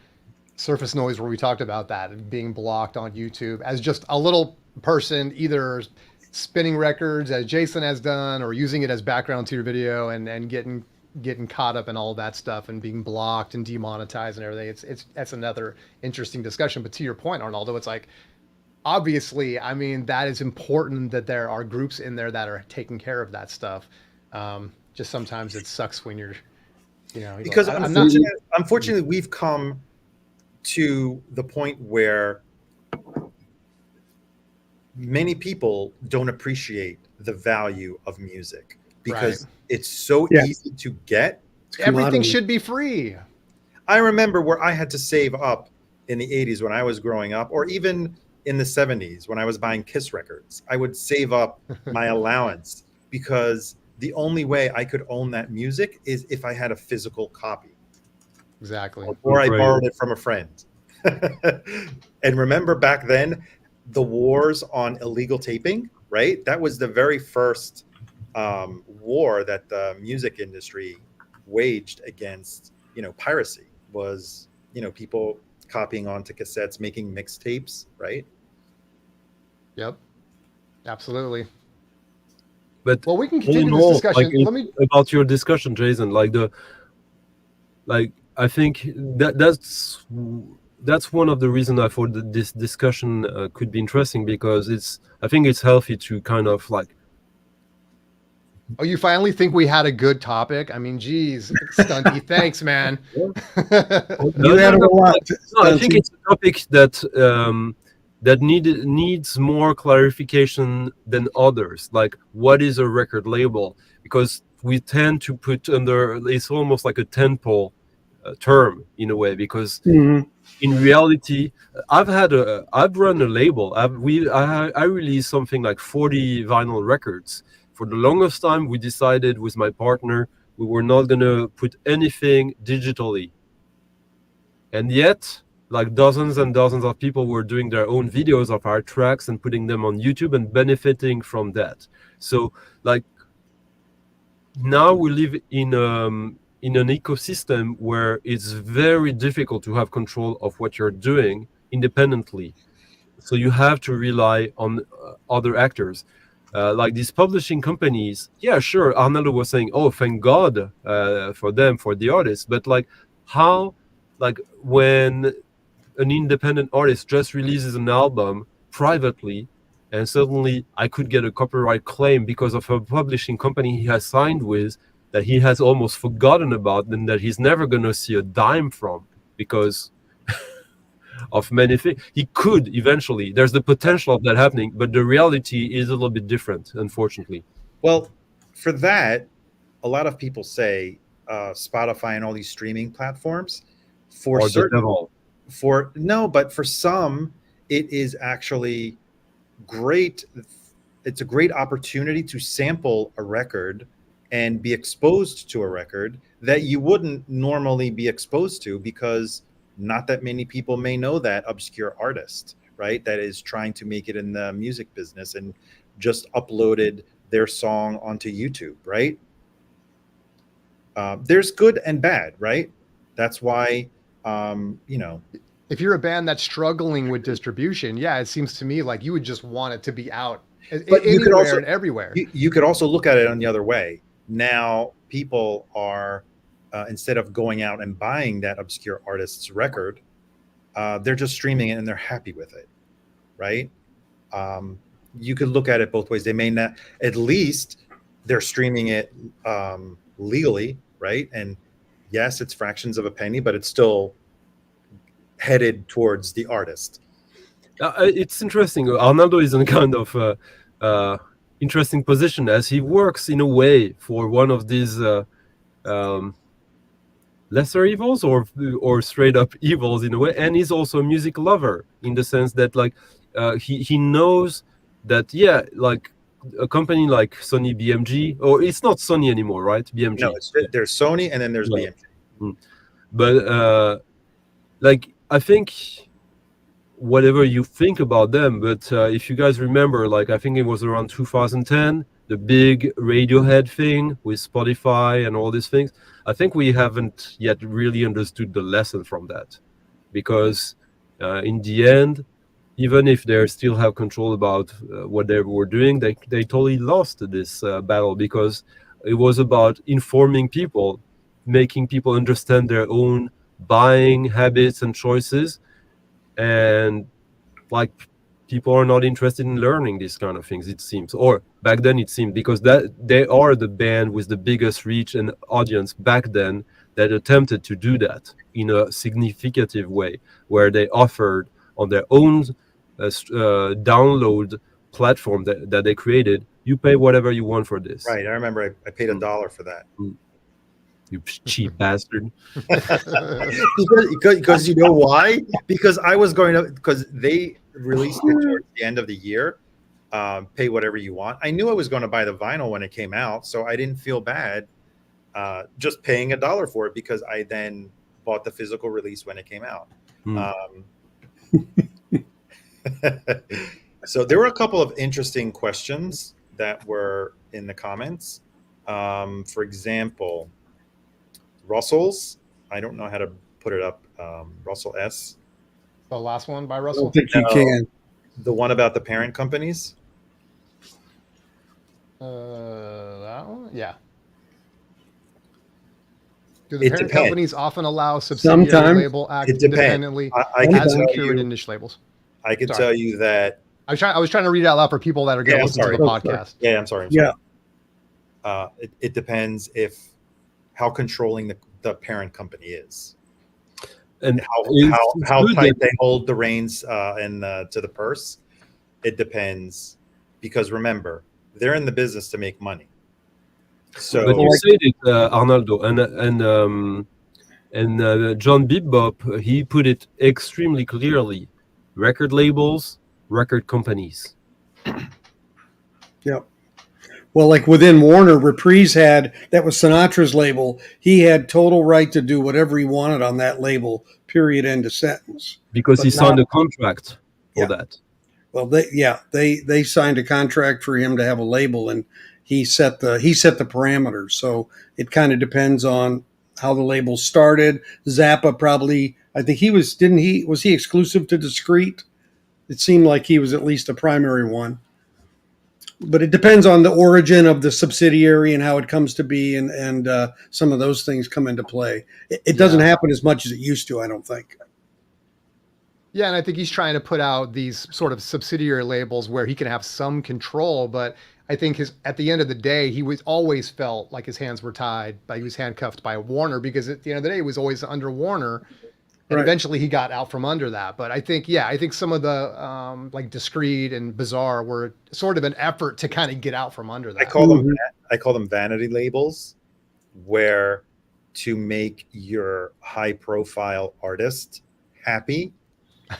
Surface Noise where we talked about that being blocked on YouTube as just a little person either spinning records as Jason has done or using it as background to your video and getting caught up in all that stuff and being blocked and demonetized and everything. It's that's another interesting discussion. But to your point, Arnaldo, it's like obviously, I mean, that is important that there are groups in there that are taking care of that stuff. Just sometimes it sucks when you're Because I'm not. unfortunately, we've come to the point where many people don't appreciate the value of music because it's so easy to get. Everything should be free. I remember where I had to save up in the 80s when I was growing up, or even in the 70s when I was buying Kiss records. I would save up my allowance because the only way I could own that music is if I had a physical copy. Exactly. Or I borrowed it from a friend. And remember back then, the wars on illegal taping, right? That was the very first war that the music industry waged against, piracy, was, people copying onto cassettes, making mixtapes, right? Yep. Absolutely. But well, we can continue this discussion. Let me about your discussion, Jason. I think that's one of the reasons I thought that this discussion could be interesting, because I think it's healthy to kind of like. Oh, you finally think we had a good topic? I mean, geez, Stunty, thanks, man. You had a lot. I think it's a topic that that needs more clarification than others. Like, what is a record label? Because we tend to put under, it's almost like a tentpole term in a way, because in reality, I've run a label. I released something like 40 vinyl records. For the longest time, we decided with my partner we were not going to put anything digitally. And yet, like, dozens and dozens of people were doing their own videos of our tracks and putting them on YouTube and benefiting from that. So, like, now we live in in an ecosystem where it's very difficult to have control of what you're doing independently. So you have to rely on other actors. Like these publishing companies, yeah, sure. Arnaldo was saying, "Oh, thank God for them, for the artists." But like, how, like when an independent artist just releases an album privately, and suddenly I could get a copyright claim because of a publishing company he has signed with that he has almost forgotten about and that he's never going to see a dime from because of many things. He could eventually. There's the potential of that happening, but the reality is a little bit different, unfortunately. Well, for that, a lot of people say Spotify and all these streaming platforms for Or the certain devil. for no, but for some, it is actually great. It's a great opportunity to sample a record and be exposed to a record that you wouldn't normally be exposed to because not that many people may know that obscure artist, right? That is trying to make it in the music business and just uploaded their song onto YouTube, right? There's good and bad, right? That's why, you know, If you're a band that's struggling with distribution, yeah, it seems to me like you would just want it to be out but you could anywhere also and everywhere. you could also look at it on the other way. Now people are instead of going out and buying that obscure artist's record, they're just streaming it and they're happy with it, right? You could look at it both ways. They may not, at least they're streaming it legally, right? And yes, it's fractions of a penny, but it's still headed towards the artist. It's interesting. Arnaldo is in a kind of interesting position as he works in a way for one of these lesser evils or straight up evils in a way, and he's also a music lover in the sense that like he knows that like a company like Sony BMG, or it's not Sony anymore, right? BMG. No, there's Sony and then there's Yeah. BMG. But like I think whatever you think about them, but if you guys remember, like I think it was around 2010, the big Radiohead thing with Spotify and all these things. I think we haven't yet really understood the lesson from that, because in the end, even if they still have control about what they were doing, they totally lost this battle, because it was about informing people, making people understand their own buying habits and choices, and like people are not interested in learning these kind of things, it seems, or back then it seemed, because that they are the band with the biggest reach and audience back then that attempted to do that in a significant way, where they offered on their own download platform that they created, you pay whatever you want for this. Right. I remember I paid $1 for that. You cheap bastard. because you know why? Because they released it towards the end of the year. Pay whatever you want. I knew I was going to buy the vinyl when it came out, so I didn't feel bad just paying $1 for it, because I then bought the physical release when it came out. So there were a couple of interesting questions that were in the comments. For example, Russell's, I don't know how to put it up. Russell S. The last one by I Russell. don't think you No. can. The one about the parent companies. That one, yeah. Do the It parent depends. companies often allow subsidiary Sometimes. label act It depends. independently I can as tell secured you, in niche labels? I could Sorry. tell you that. I was trying to read it out loud for people that are going to Yeah, I'm listen to sorry. the Oh, sorry. podcast. Yeah, I'm sorry. Yeah. It depends how controlling the parent company is, And how good tight that- they hold the reins and to the purse. It depends, because remember, they're in the business to make money. So But you said it, Arnaldo, and John Bebop, he put it extremely clearly: record labels, record companies. Yep. Well, like within Warner, Reprise that was Sinatra's label. He had total right to do whatever he wanted on that label, period, end of sentence. Because But he signed not- a contract for Yeah. that. Well, they signed a contract for him to have a label, and he set the parameters. So it kind of depends on how the label started. Zappa probably, I think was he exclusive to Discreet? It seemed like he was at least a primary one. But it depends on the origin of the subsidiary and how it comes to be, and some of those things come into play. It doesn't happen as much as it used to, I don't think. Yeah, and I think he's trying to put out these sort of subsidiary labels where he can have some control, but I think at the end of the day, he was always felt like his hands were tied, he was handcuffed by Warner, because at the end of the day, he was always under Warner, and Right. eventually he got out from under that. But I think some of the like Discreet and Bizarre were sort of an effort to kind of get out from under that. I call them vanity labels, where to make your high profile artist happy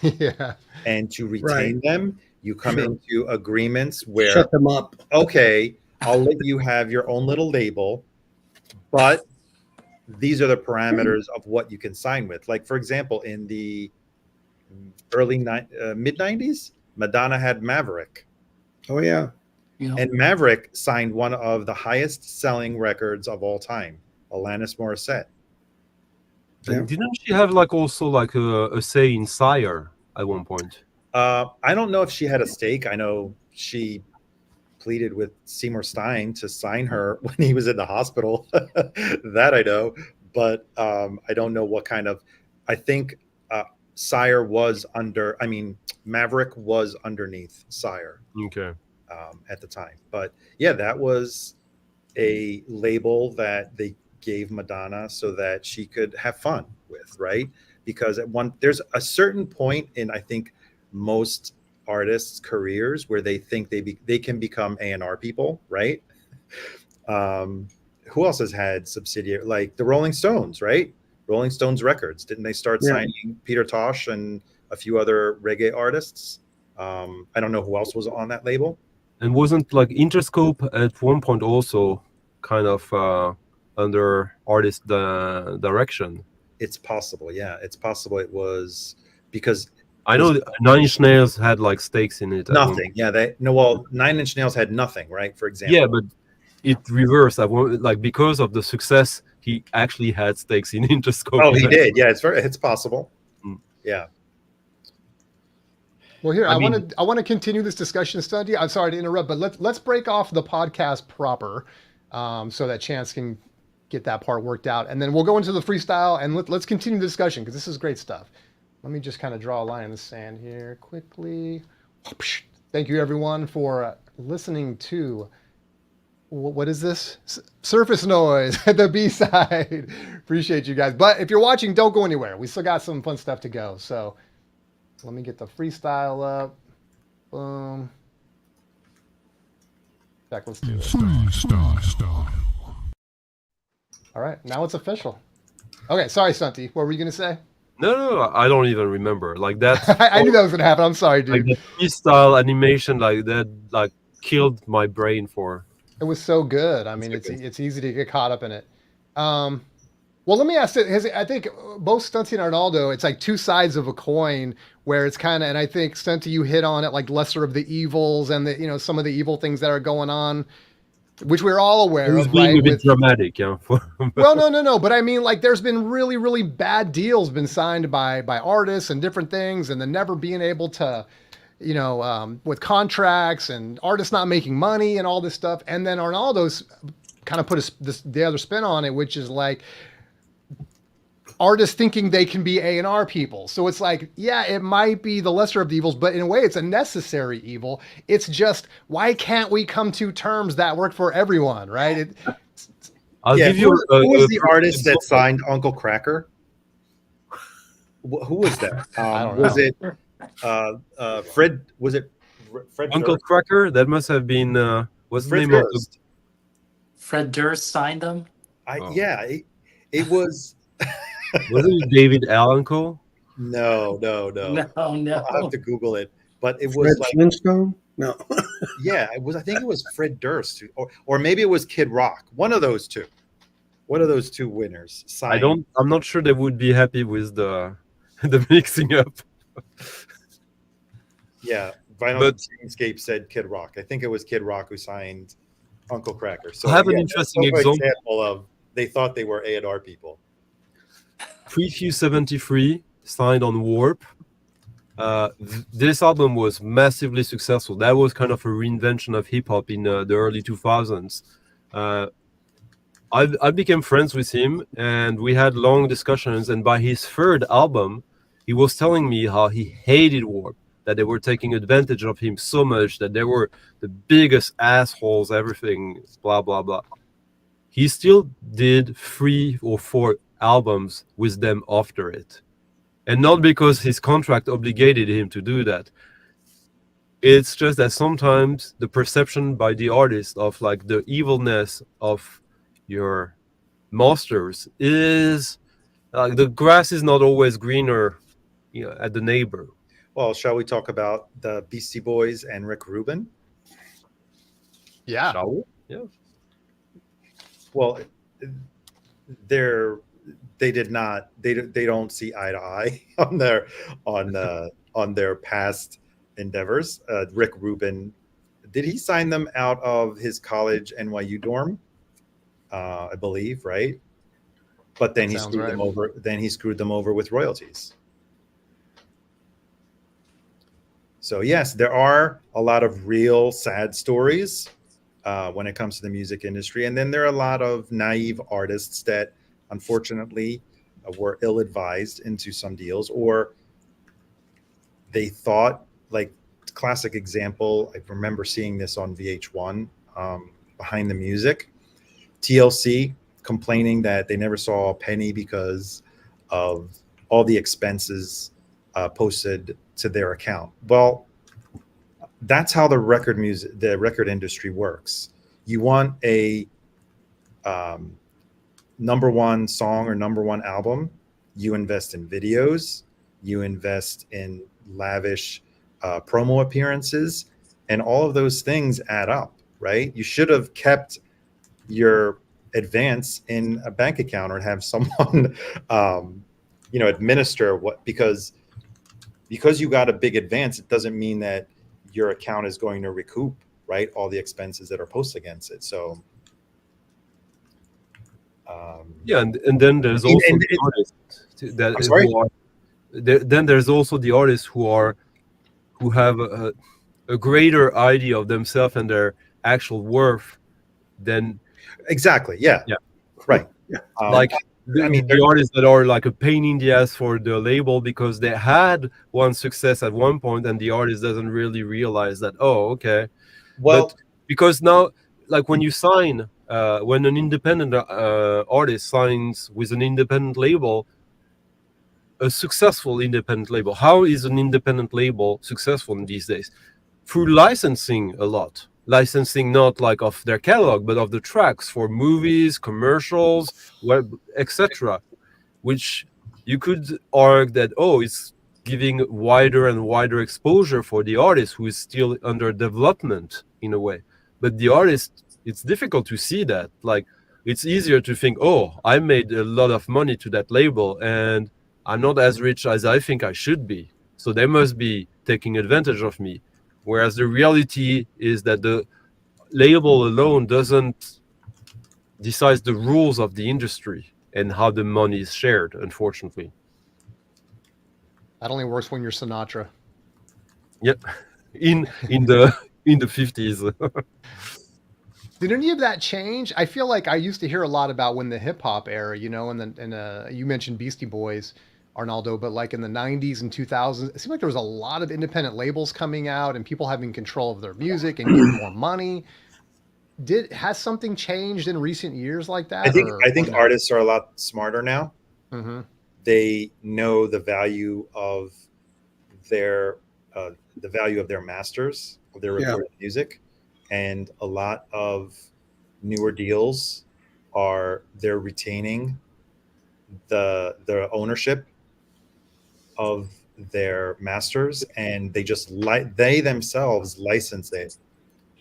Yeah. and to retain them, you come into agreements where, Shut them up. okay, I'll let you have your own little label, but these are the parameters of what you can sign with. Like, for example, in the mid 90s, Madonna had Maverick. Oh, yeah. And Maverick signed one of the highest selling records of all time, Alanis Morissette. Yeah. Didn't she have like also like a say in Sire at one point? I don't know if she had a stake. I know she pleaded with Seymour Stein to sign her when he was in the hospital. That I know, but I don't know what kind of. I think Sire was Maverick was underneath Sire. Okay. At the time, but yeah, that was a label that they gave Madonna so that she could have fun with, right? Because there's a certain point in, I think, most artists' careers where they think they can become A&R people, right? Who else has had subsidiary, like the Rolling Stones, right? Rolling Stones Records, didn't they start signing Peter Tosh and a few other reggae artists? I don't know who else was on that label. And wasn't like Interscope at one point also kind of under artist direction? It's possible, yeah. It's possible it was, because I know Nine Inch Nails had like stakes in it. nothing. Yeah, Nine Inch Nails had nothing, right? For example. Yeah, but it reversed. Like because of the success, he actually had stakes in Interscope. Oh, he did. Yeah, it's possible. Yeah. Well, here I want to continue this discussion, Stunty. I'm sorry to interrupt, but let's break off the podcast proper, so that Chance can get that part worked out, and then we'll go into the freestyle and let's continue the discussion, because this is great stuff. Let me just kind of draw a line in the sand here quickly. Thank you, everyone, for listening to what is this? Surface Noise at the B-side. Appreciate you guys, but if you're watching, don't go anywhere. We still got some fun stuff to go. So. Let me get the freestyle up. Boom. Jack, let's do it. All right, now it's official. Okay, sorry, Stunty. What were you going to say? No, I don't even remember. Like that. I knew that was going to happen. I'm sorry, dude. Like the freestyle animation, like that, like killed my brain for. It was so good. I mean, it's easy to get caught up in it. Well, let me ask it. I think both Stunty and Arnaldo, it's like two sides of a coin, where it's kind of, and I think Stunty, you hit on it, like lesser of the evils and some of the evil things that are going on, which we're all aware of, being right? a bit dramatic, yeah. Well, no, but I mean, like, there's been really, really bad deals been signed by artists and different things, and then never being able to, with contracts and artists not making money and all this stuff. And then Arnaldo's kind of put the other spin on it, which is like, artists thinking they can be A&R people. So it's like, yeah, it might be the lesser of the evils, but in a way it's a necessary evil. It's just, why can't we come to terms that work for everyone, right? I'll give you. Who was the artist that signed Uncle Kracker? Who was that? I don't know. Was it Fred? Was it Fred Uncle Durst? Cracker? That must have been. What's the Fred name Durst. Fred Durst signed them. Yeah, it was. Was it David Allenco? No. No. I'll have to Google it. But it Fred was like, Flintstone? No. yeah, it was. I think it was Fred Durst, or maybe it was Kid Rock. One of those two. One of those two winners signed. I'm not sure they would be happy with the mixing up. Yeah, Vinyl Dreamscape said Kid Rock. I think it was Kid Rock who signed Uncle Kracker. So I have an interesting example of they thought they were A&R people. Preview 73 signed on Warp. This album was massively successful. That was kind of a reinvention of hip hop in the early 2000s. I became friends with him, and we had long discussions. And by his third album, he was telling me how he hated Warp, that they were taking advantage of him so much, that they were the biggest assholes, everything, blah, blah, blah. He still did 3 or 4 albums with them after it. And not because his contract obligated him to do that. It's just that sometimes the perception by the artist of like the evilness of your masters is like the grass is not always greener, at the neighbor. Well, shall we talk about the Beastie Boys and Rick Rubin? Yeah. Shall we? Yeah. Well, they don't see eye to eye on their past endeavors. Rick Rubin, did he sign them out of his college NYU dorm? I believe, right? But then he screwed them over. Then he screwed them over with royalties. So yes, there are a lot of real sad stories when it comes to the music industry, and then there are a lot of naive artists that, unfortunately, were ill-advised into some deals, or they thought, like, classic example. I remember seeing this on VH1, Behind the Music. TLC complaining that they never saw a penny because of all the expenses posted to their account. Well, that's how the record industry works. You want a number one song or number one album, you invest in videos, you invest in lavish promo appearances, and all of those things add up, right? You should have kept your advance in a bank account or have someone administer what, because you got a big advance, it doesn't mean that your account is going to recoup, right, all the expenses that are posted against it. So and then there's also the artists that who are, then there's also the artists who have a greater idea of themselves and their actual worth than exactly right like the artists that are like a pain in the ass for the label because they had one success at one point and the artist doesn't really realize that, oh, okay. Well, but because now, like when you sign when an independent artist signs with an independent label, a successful independent label, how is an independent label successful in these days? Through licensing a lot. Licensing not like of their catalog, but of the tracks for movies, commercials, web, etc. Which you could argue that, oh, it's giving wider and wider exposure for the artist who is still under development in a way. But the artist, it's difficult to see that. Like, it's easier to think, oh, I made a lot of money to that label and I'm not as rich as I think I should be. So they must be taking advantage of me. Whereas the reality is that the label alone doesn't decide the rules of the industry and how the money is shared, unfortunately. That only works when you're Sinatra. Yep. In the 50s. Did any of that change? I feel like I used to hear a lot about when the hip hop era, and you mentioned Beastie Boys, Arnaldo, but like in the 90s and 2000s, it seemed like there was a lot of independent labels coming out and people having control of their music and getting more money. Has something changed in recent years like that? I think artists are a lot smarter now. Mm-hmm. They know the value of their masters, of their recorded music, and a lot of newer deals they're retaining the ownership of their masters, and they themselves license it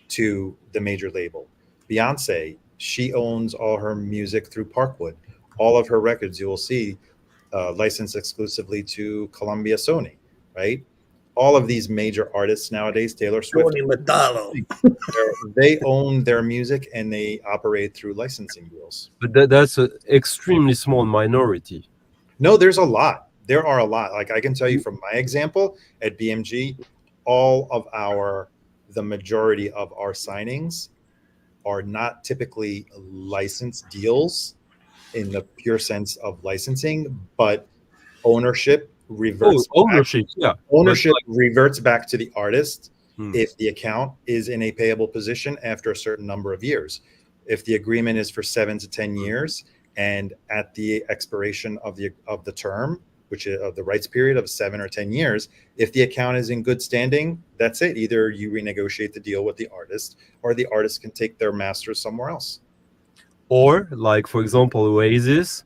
to the major label. Beyonce, she owns all her music through Parkwood. All of her records you will see licensed exclusively to Columbia, Sony, right? All of these major artists nowadays, Taylor Swift, they own their music and they operate through licensing deals. But that's an extremely small minority. No, there's a lot. There are a lot. Like I can tell you from my example at BMG, the majority of our signings are not typically licensed deals in the pure sense of licensing, but ownership Oh, reverts back. ownership, yeah. But Ownership like, reverts back to the artist hmm. if the account is in a payable position after a certain number of years. If the agreement is for 7 to 10 years, and at the expiration of the term, which is of the rights period of 7 or 10 years, if the account is in good standing, that's it. Either you renegotiate the deal with the artist, or the artist can take their masters somewhere else. Or like, for example, Oasis,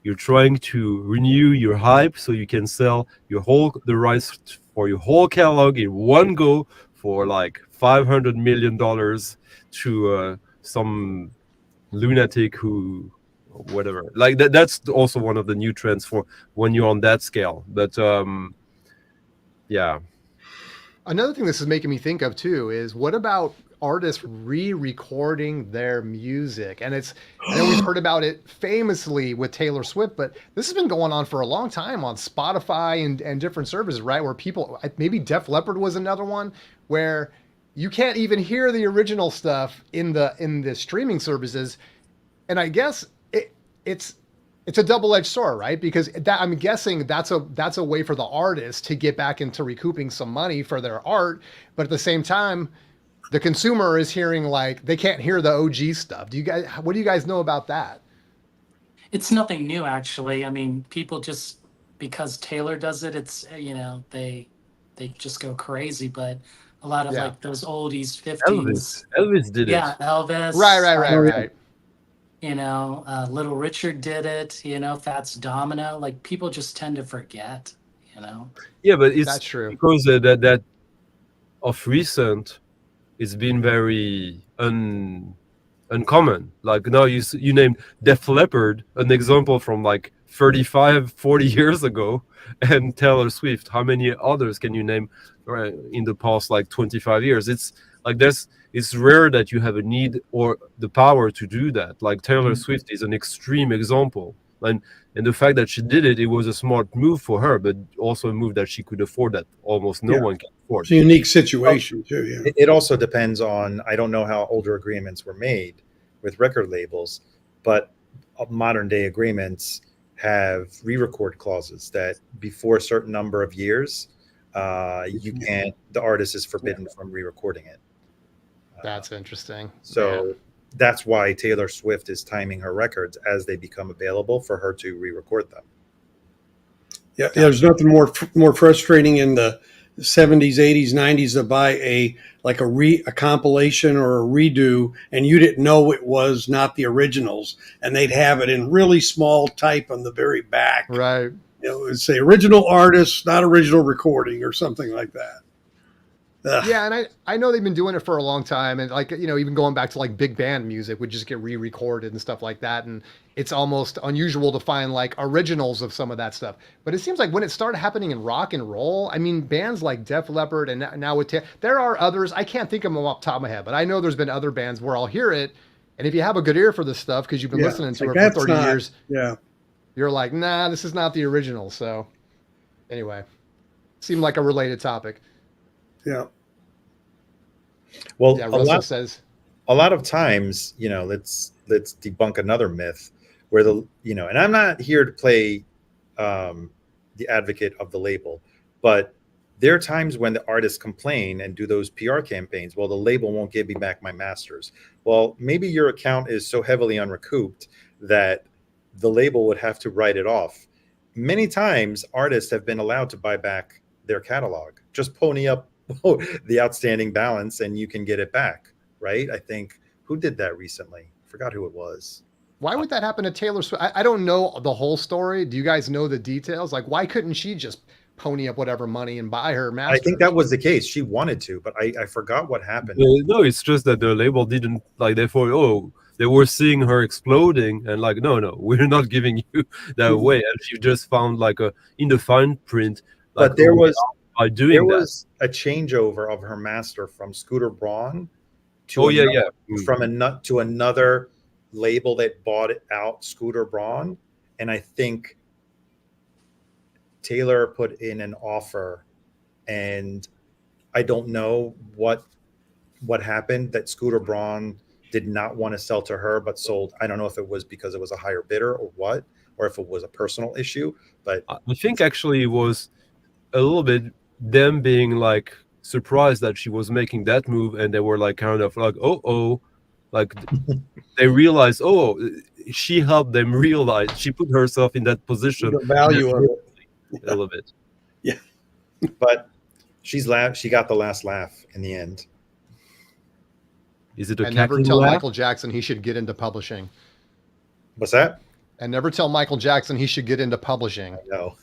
you're trying to renew your hype so you can sell the rights for your whole catalog in one go for like $500 million to some lunatic who whatever. Like that's also one of the new trends for when you're on that scale. But yeah. Another thing this is making me think of too is what about artists re-recording their music? And I know we've heard about it famously with Taylor Swift, but this has been going on for a long time on Spotify and different services, right? Where people, maybe Def Leppard was another one, where you can't even hear the original stuff in the streaming services. And I guess it's it's a double-edged sword, right? Because that, I'm guessing that's a way for the artist to get back into recouping some money for their art, but at the same time, the consumer is hearing like they can't hear the OG stuff. What do you guys know about that? It's nothing new, actually. I mean, people just, because Taylor does it, it's, they just go crazy. But a lot of Yeah. like those oldies, Elvis 50s, did yeah, it. Elvis, Right. Little Richard did it, Fats Domino. Like, people just tend to forget, Yeah, but it's That's true. because that of recent it's been very uncommon. Like now you named Def Leppard, an example from like 35, 40 years ago, and Taylor Swift. How many others can you name in the past like 25 years? It's like it's rare that you have a need or the power to do that. Like Taylor Swift is an extreme example. And the fact that she did it was a smart move for her, but also a move that she could afford that almost no one can afford. It's a unique situation too. Yeah. It also depends on, I don't know how older agreements were made with record labels, but modern day agreements have re-record clauses that before a certain number of years, the artist is forbidden from re-recording it. That's interesting. So that's why Taylor Swift is timing her records as they become available for her to re-record them. Yeah, there's nothing more frustrating in the 70s, 80s, 90s to buy a compilation or a redo, and you didn't know it was not the originals, and they'd have it in really small type on the very back. Right. It'd say original artist, not original recording, or something like that. Ugh. Yeah, and I know they've been doing it for a long time, and like even going back to like big band music would just get re-recorded and stuff like that, and it's almost unusual to find like originals of some of that stuff. But it seems like when it started happening in rock and roll, I mean, bands like Def Leppard and now with there are others, I can't think of them off the top of my head, but I know there's been other bands where I'll hear it, and if you have a good ear for this stuff because you've been listening to it for 30 years, you're like, nah, this is not the original. So anyway, seemed like a related topic. Yeah. Well, yeah, Russell says a lot of times, let's debunk another myth where and I'm not here to play the advocate of the label, but there are times when the artists complain and do those PR campaigns. Well, the label won't give me back my masters. Well, maybe your account is so heavily unrecouped that the label would have to write it off. Many times artists have been allowed to buy back their catalog. Just pony up the outstanding balance and you can get it back, right? I think, who did that recently? Forgot who it was. Why would that happen to Taylor Swift? I don't know the whole story. Do you guys know the details? Like, why couldn't she just pony up whatever money and buy her masters? I think that was the case. She wanted to, but I forgot what happened. No, it's just that the label didn't like. Therefore, they were seeing her exploding and like, no, we're not giving you that away. And she just found like in the fine print. Like, but there was a changeover of her master from Scooter Braun to to another label that bought it out Scooter Braun, and I think Taylor put in an offer, and I don't know what happened, that Scooter Braun did not want to sell to her but sold. I don't know if it was because it was a higher bidder or what, or if it was a personal issue, but I think actually it was a little bit them being like surprised that she was making that move, and they were like kind of like, oh, like they realized, oh, she helped them realize, she put herself in that position, The value of it. a little bit. but she got the last laugh in the end. Is it a And never cackling tell laugh? Michael Jackson he should get into publishing. What's that? And never tell Michael Jackson he should get into publishing. No.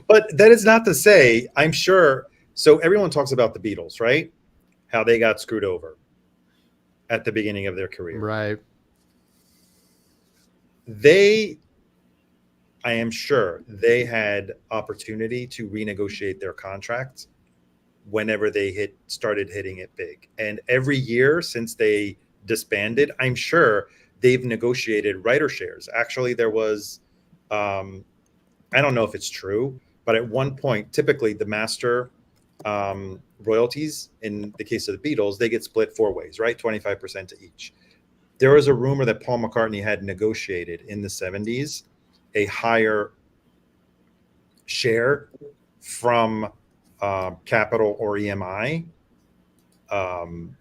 But that is not to say, I'm sure. So everyone talks about the Beatles, right? How they got screwed over at the beginning of their career. Right. I am sure they had opportunity to renegotiate their contracts whenever they started hitting it big. And every year since they disbanded, I'm sure they've negotiated writer shares. Actually, there was, I don't know if it's true, but at one point, typically the master royalties, in the case of the Beatles, they get split 4 ways, right? 25% to each. There was a rumor that Paul McCartney had negotiated in the 70s a higher share from Capitol or EMI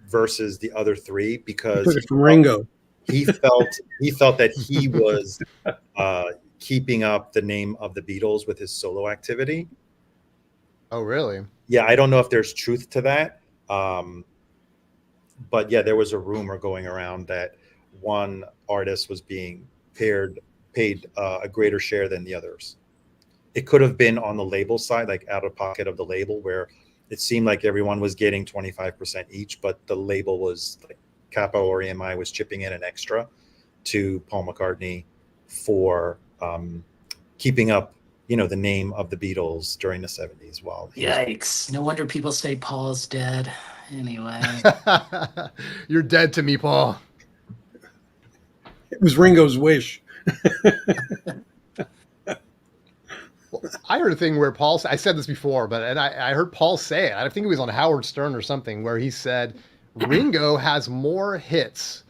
versus the other 3, because From Ringo. he felt that he was keeping up the name of the Beatles with his solo activity. Oh, really? Yeah, I don't know if there's truth to that. But yeah, there was a rumor going around that one artist was being paid a greater share than the others. It could have been on the label side, like out of pocket of the label, where it seemed like everyone was getting 25% each, but the label was like Capitol or EMI was chipping in an extra to Paul McCartney for keeping up, the name of the Beatles during the 70s. While Yikes. No wonder people say Paul's dead. Anyway. You're dead to me, Paul. It was Ringo's wish. I heard a thing where I said this before, but I heard Paul say it. I think it was on Howard Stern or something, where he said Ringo has more hits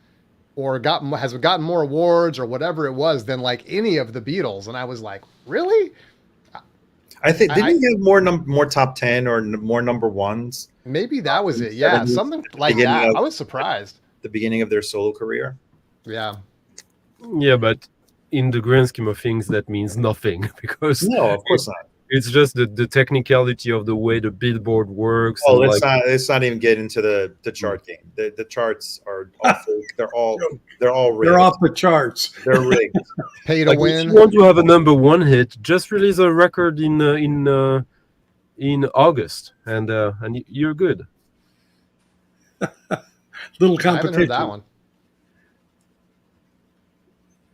or has gotten more awards or whatever it was than like any of the Beatles. And I was like, really? I think didn't he have more top 10 or more number ones? Maybe that was it. Yeah, something like that. I was surprised. The beginning of their solo career. Yeah. Yeah, but in the grand scheme of things, that means nothing, because No, of course not. it's just the technicality of the way the Billboard works. Oh, and let's not even get into the chart game. The charts are awful. They're all rigged. They're off the charts. They're rigged. Pay to Like, win. if you want to have a number 1 hit, just release a record in August, and you're good. Little I haven't competition. heard that one.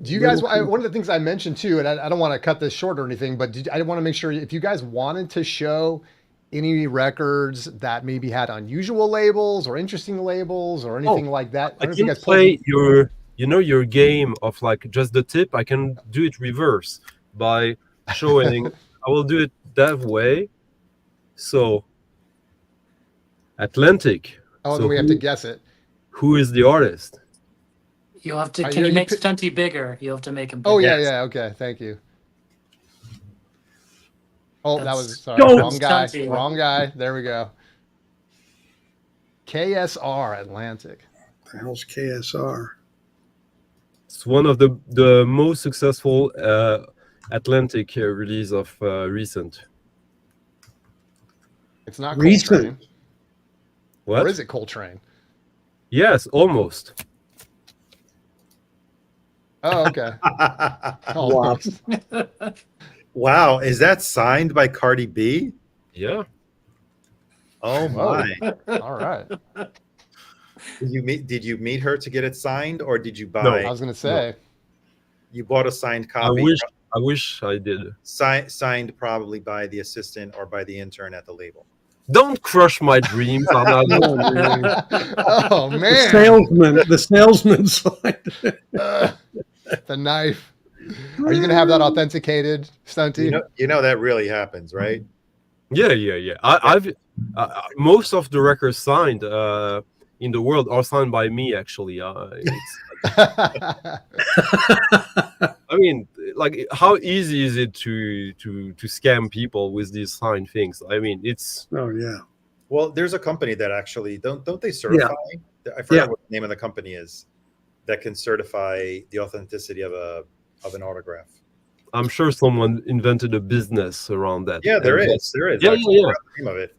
Do you guys? One of the things I mentioned too, and I don't want to cut this short or anything, but I want to make sure if you guys wanted to show any records that maybe had unusual labels or interesting lababels or anything like that. I don't know if you can guys play your game of like just the tip. I can do it reverse by showing. I will do it that way. So, Atlantic. Oh, So then we have to guess it. Who is the artist? You'll have to. Are Can you you make pick- Stunty bigger? You'll have to make him bigger. Oh yeah, Yes. yeah. Okay, thank you. Oh, that That's- was sorry. Go! Wrong guy. Stunty. Wrong guy. There we go. KSR Atlantic. The hell's KSR? It's one of the most successful Atlantic release of recent. It's not Recent. Coltrane. What? Or is it Coltrane? Yes, almost. Oh, okay. Almost. Wow, is that signed by Cardi B? Yeah. Oh Whoa. my! All right. Did you meet her to get it signed, or did you buy? No. I was gonna say. You bought a signed I copy. wish I did. Signed probably by the assistant or by the intern at the label. Don't crush my dreams, Arnaldo. Oh The man. salesman side. The knife. Are you gonna have that authenticated, Stunty? You know that really happens, right? Yeah. I've most of the records signed in the world are signed by me. Actually, it's. I mean, like, how easy is it to scam people with these signed things? I mean, it's. Oh yeah. Well, there's a company that actually don't they certify? I forgot what the name of the company is that can certify the authenticity of an autograph. I'm sure someone invented a business around that. Yeah, there And is. There is. Yeah, Actually. yeah. I forgot the name of it.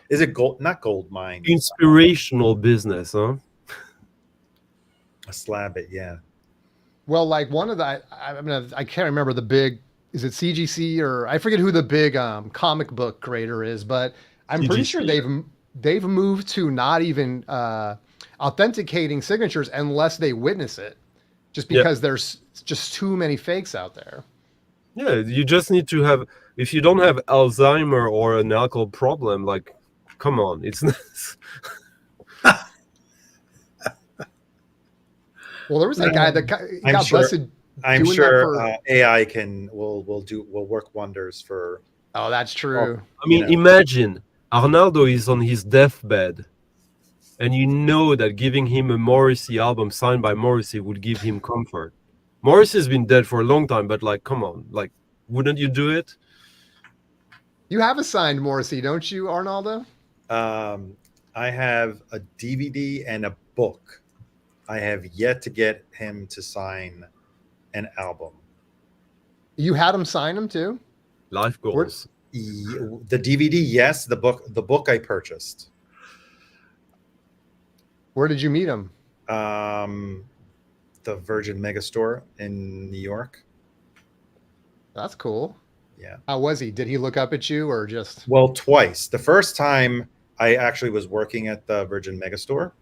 Is it gold? Not gold mine. Inspirational business, huh? A slab it. Yeah. Well, like one of the, I mean, I can't remember the big, is it CGC or I forget who the big comic book creator is, but I'm pretty sure CGC. they've moved to not even authenticating signatures unless they witness it, just Yeah. because there's just too many fakes out there. Yeah, you just need to have. If you don't have Alzheimer or an alcohol problem, like, come on, it's not. Well, there was that guy that I'm got sure- busted. I'm Doing sure that AI will work wonders for. Oh, that's true. I mean, imagine Arnaldo is on his deathbed, and you know that giving him a Morrissey album signed by Morrissey would give him comfort. Morrissey's been dead for a long time, but like, come on, like, wouldn't you do it? You have a signed Morrissey, don't you, Arnaldo? I have a DVD and a book. I have yet to get him to sign an album. You had him sign them too? Life goals. The DVD, yes. The book I purchased. Where did you meet him? The Virgin Megastore in New York. That's cool. Yeah. How was he? Did he look up at you or just? Well, twice. The first time I actually was working at the Virgin Megastore,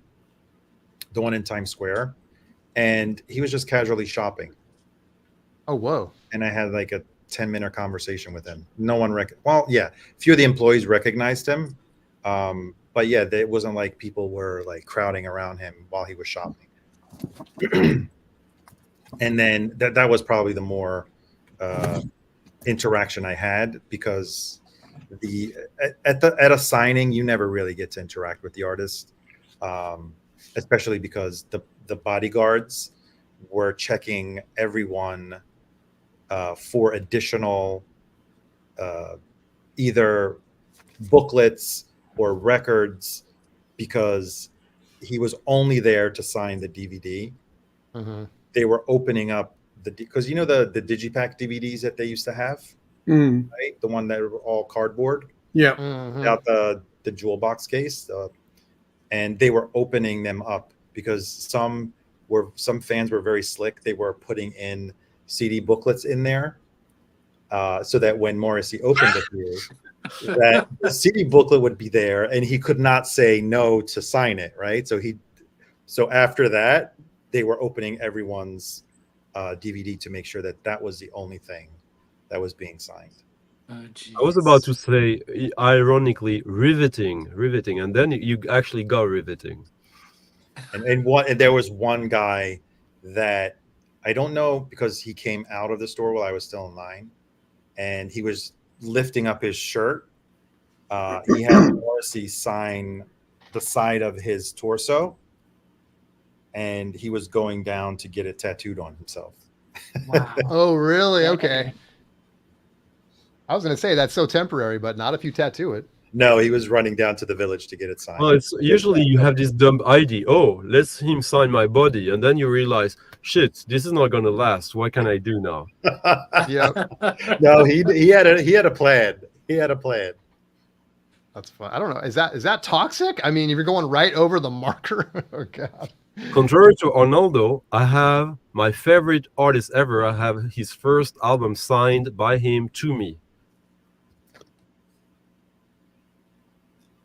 the one in Times Square, and he was just casually shopping. Oh, whoa. And I had like a 10-minute conversation with him. No one well, yeah, a few of the employees recognized him. But yeah, it wasn't like people were like crowding around him while he was shopping. And then that was probably the more interaction I had, because at a signing you never really get to interact with the artist, especially because the bodyguards were checking everyone for additional either booklets or records, because he was only there to sign the DVD. Mm-hmm. They were opening up because the Digipack DVDs that they used to have, right? The one that were all cardboard, without the jewel box case, and they were opening them up because some fans were very slick. They were putting in CD booklets in there, so that when Morrissey opened it here, that the CD booklet would be there, and he could not say no to sign it, right? So after that, they were opening everyone's DVD to make sure that was the only thing that was being signed. Oh, I was about to say, ironically, riveting, and then you actually got riveting. And there was one guy that I don't know, because he came out of the store while I was still in line, and he was lifting up his shirt. He had Morrissey sign the side of his torso, and he was going down to get it tattooed on himself. Wow. Oh, really? Okay. I was going to say that's so temporary, but not if you tattoo it. No, he was running down to the village to get it signed. Well, it's usually you have this dumb idea. Oh, let him sign my body, and then you realize, shit, this is not gonna last. What can I do now? Yeah. No, he had a plan. He had a plan. That's fun. I don't know. Is that toxic? I mean, if you're going right over the marker, oh god. Contrary to Arnaldo, I have my favorite artist ever. I have his first album signed by him to me.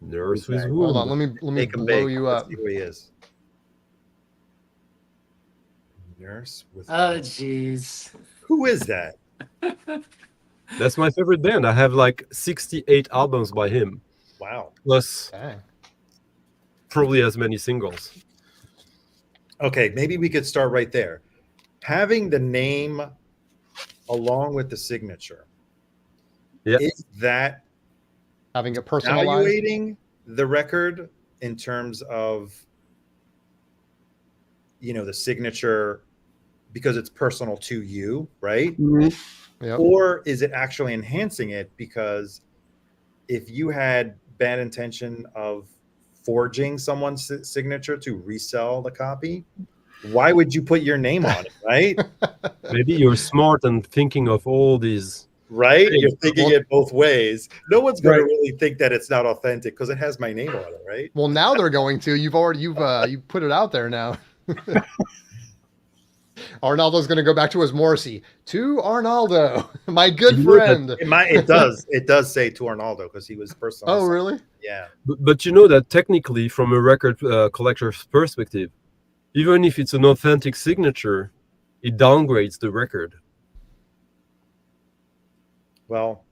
Nurse with Womb. Hold on, let me Make him blow big. you Let's up. see who he is. Nurse with Oh, jeez. Who is that? That's my favorite band. I have like 68 albums by him, Wow. plus Dang. probably as many singles. Okay, maybe we could start right there. Having the name along with the signature. Yeah. Is that Having it personalized. evaluating the record in terms of, the signature because it's personal to you, right? Mhm. Yep. Or is it actually enhancing it because if you had bad intention of forging someone's signature to resell the copy, why would you put your name on it, right? Maybe you're smart and thinking of all these. Right? Hey, You're thinking well- it both ways. No one's going Right. to really think that it's not authentic because it has my name on it, right? Well, now they're going to. You've you put it out there now. Arnaldo's going to go back to his Morrissey. To Arnaldo, my good You know that- friend. It does say to Arnaldo because he was personal. Oh, really? Yeah. But you know that technically, from a record collector's perspective, even if it's an authentic signature, it downgrades the record. Well,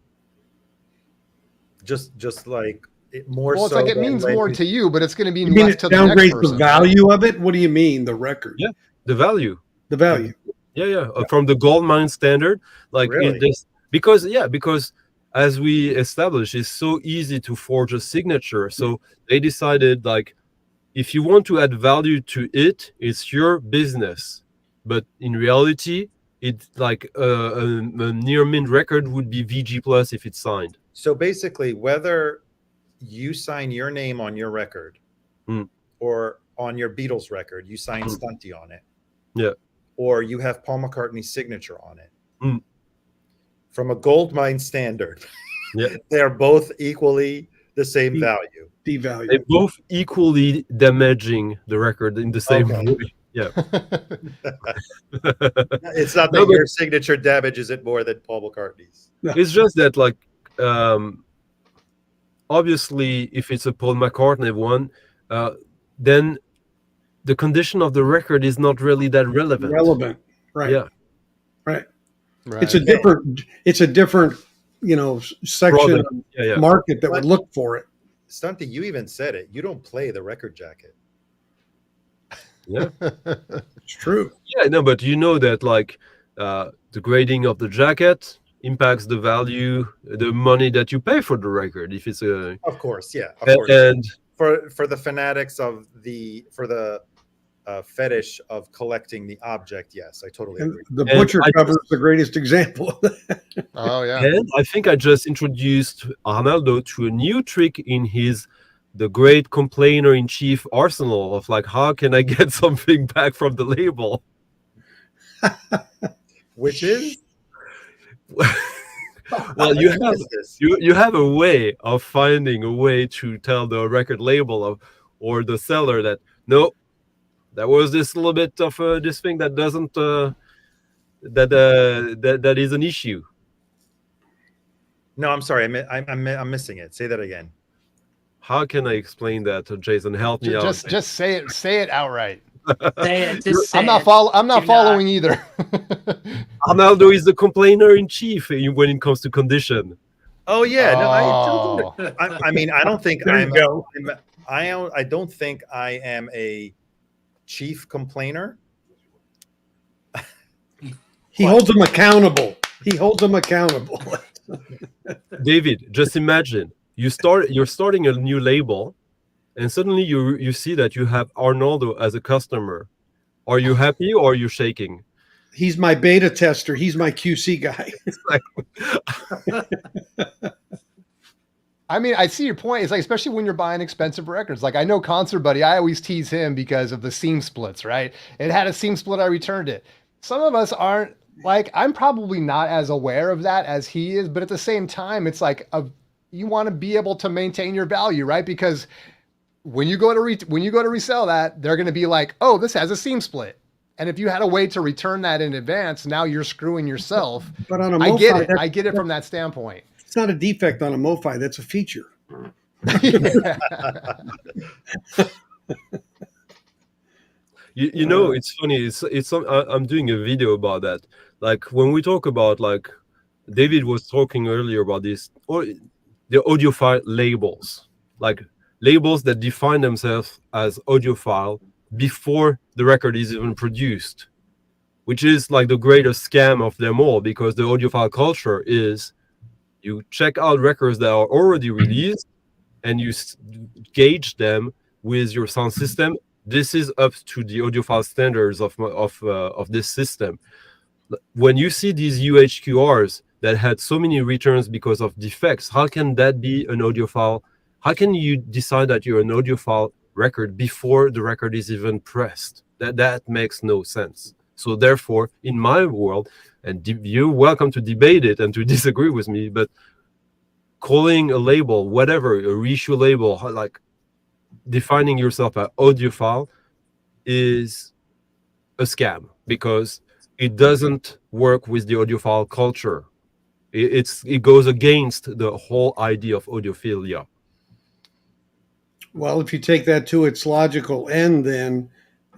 just like more. Well, it's so like it than means when more you- to you, but it's going to mean You mean less it to the next downgrades the person. value of it? What do you mean, the record? Yeah. The value. The value. Yeah. From the gold mine standard, like Really? because as we established, it's so easy to forge a signature. So they decided, like, if you want to add value to it, it's your business. But in reality, it's like a near mint record would be VG plus if it's signed. So basically, whether you sign your name on your record Mm. or on your Beatles record, you sign Stunty on it. Yeah. Or you have Paul McCartney's signature on it. Mm. From a gold mine standard, Yeah. they're both equally the same value. Devalue. They're both equally damaging the record in the same Okay. way. Yeah. It's not that No, but- your signature damages it more than Paul McCartney's. It's just that, like, obviously, if it's a Paul McCartney one, then the condition of the record is not really that relevant. Relevant. Right. Yeah. Right. Right. It's a different, section Product. of Yeah. market that would look for it. Stunty, you even said it. You don't play the record jacket. It's true. Yeah, no, but you know that, like, the grading of the jacket impacts the value, the money that you pay for the record. If it's a Of course, yeah. Of course. and For the fanatics of the fetish of collecting the object, yes, I totally And agree. the And butcher I cover is the greatest example of that. Oh, yeah. and I think I just introduced Arnaldo to a new trick in the great complainer in chief arsenal of, like, how can I get something back from the label? Which is Well, you have this. you have a way of finding a way to tell the record label or the seller that no, there was this little bit of this thing that doesn't that is an issue. No, I'm sorry. I'm missing it. Say that again. How can I explain that to Jason? Help me out. Just say it. Say it outright. Say it, just say I'm not it. I'm not Do following either. Arnaldo is the complainer in chief when it comes to condition. Oh yeah. No, Oh. I mean, I don't think There you I'm. go. I don't think I am a chief complainer. He holds them accountable. David, just imagine you're starting a new label, and suddenly you see that you have Arnaldo as a customer. Are you happy or are you shaking? He's my beta tester. He's my QC guy. I mean, I see your point. It's like, especially when you're buying expensive records. Like, I know Concert Buddy, I always tease him because of the seam splits, right? It had a seam split, I returned it. Some of us aren't, like, I'm probably not as aware of that as he is, but at the same time, it's like you want to be able to maintain your value, right? Because when you go to resell that, they're going to be like, "Oh, this has a seam split." And if you had a way to return that in advance, now you're screwing yourself. But on a I get MoFi, it. I get it from that standpoint. it's not a defect on a MoFi. That's a feature. You know, it's funny. I'm doing a video about that. Like, when we talk about, like, David was talking earlier about this, or the audiophile labels, like labels that define themselves as audiophile before the record is even produced. which is like the greatest scam of them all, because the audiophile culture is you check out records that are already released and you gauge them with your sound system. This is up to the audiophile standards of this system. When you see these UHQRs that had so many returns because of defects, how can that be an audiophile? How can you decide that you're an audiophile record before the record is even pressed? That makes no sense. So therefore, in my world, and you're welcome to debate it and to disagree with me, but calling a label, whatever, a reissue label, like defining yourself as audiophile is a scam, because it doesn't work with the audiophile culture. It goes against the whole idea of audiophilia. Well, if you take that to its logical end, then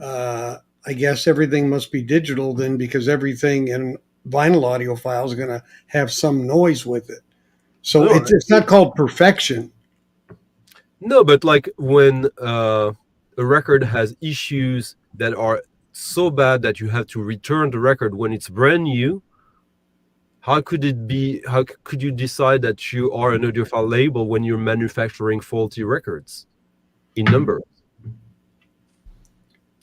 I guess everything must be digital then, because everything in vinyl audiophile is going to have some noise with it. So No, it's not called perfection. No, but like when a record has issues that are so bad that you have to return the record when it's brand new, how could it be? How could you decide that you are an audiophile label when you're manufacturing faulty records in numbers?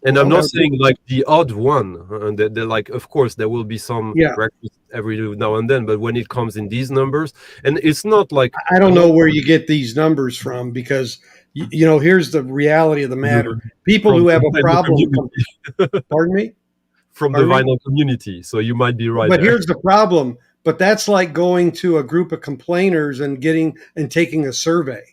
And I'm not saying like the odd one, and they're like, of course, there will be some records every now and then, but when it comes in these numbers, and it's not like I don't know where you get these numbers from, because you know, here's the reality of the matter: people who have a problem. Pardon me. From the vinyl community, so you might be right. But here's the problem: but that's like going to a group of complainers and taking a survey.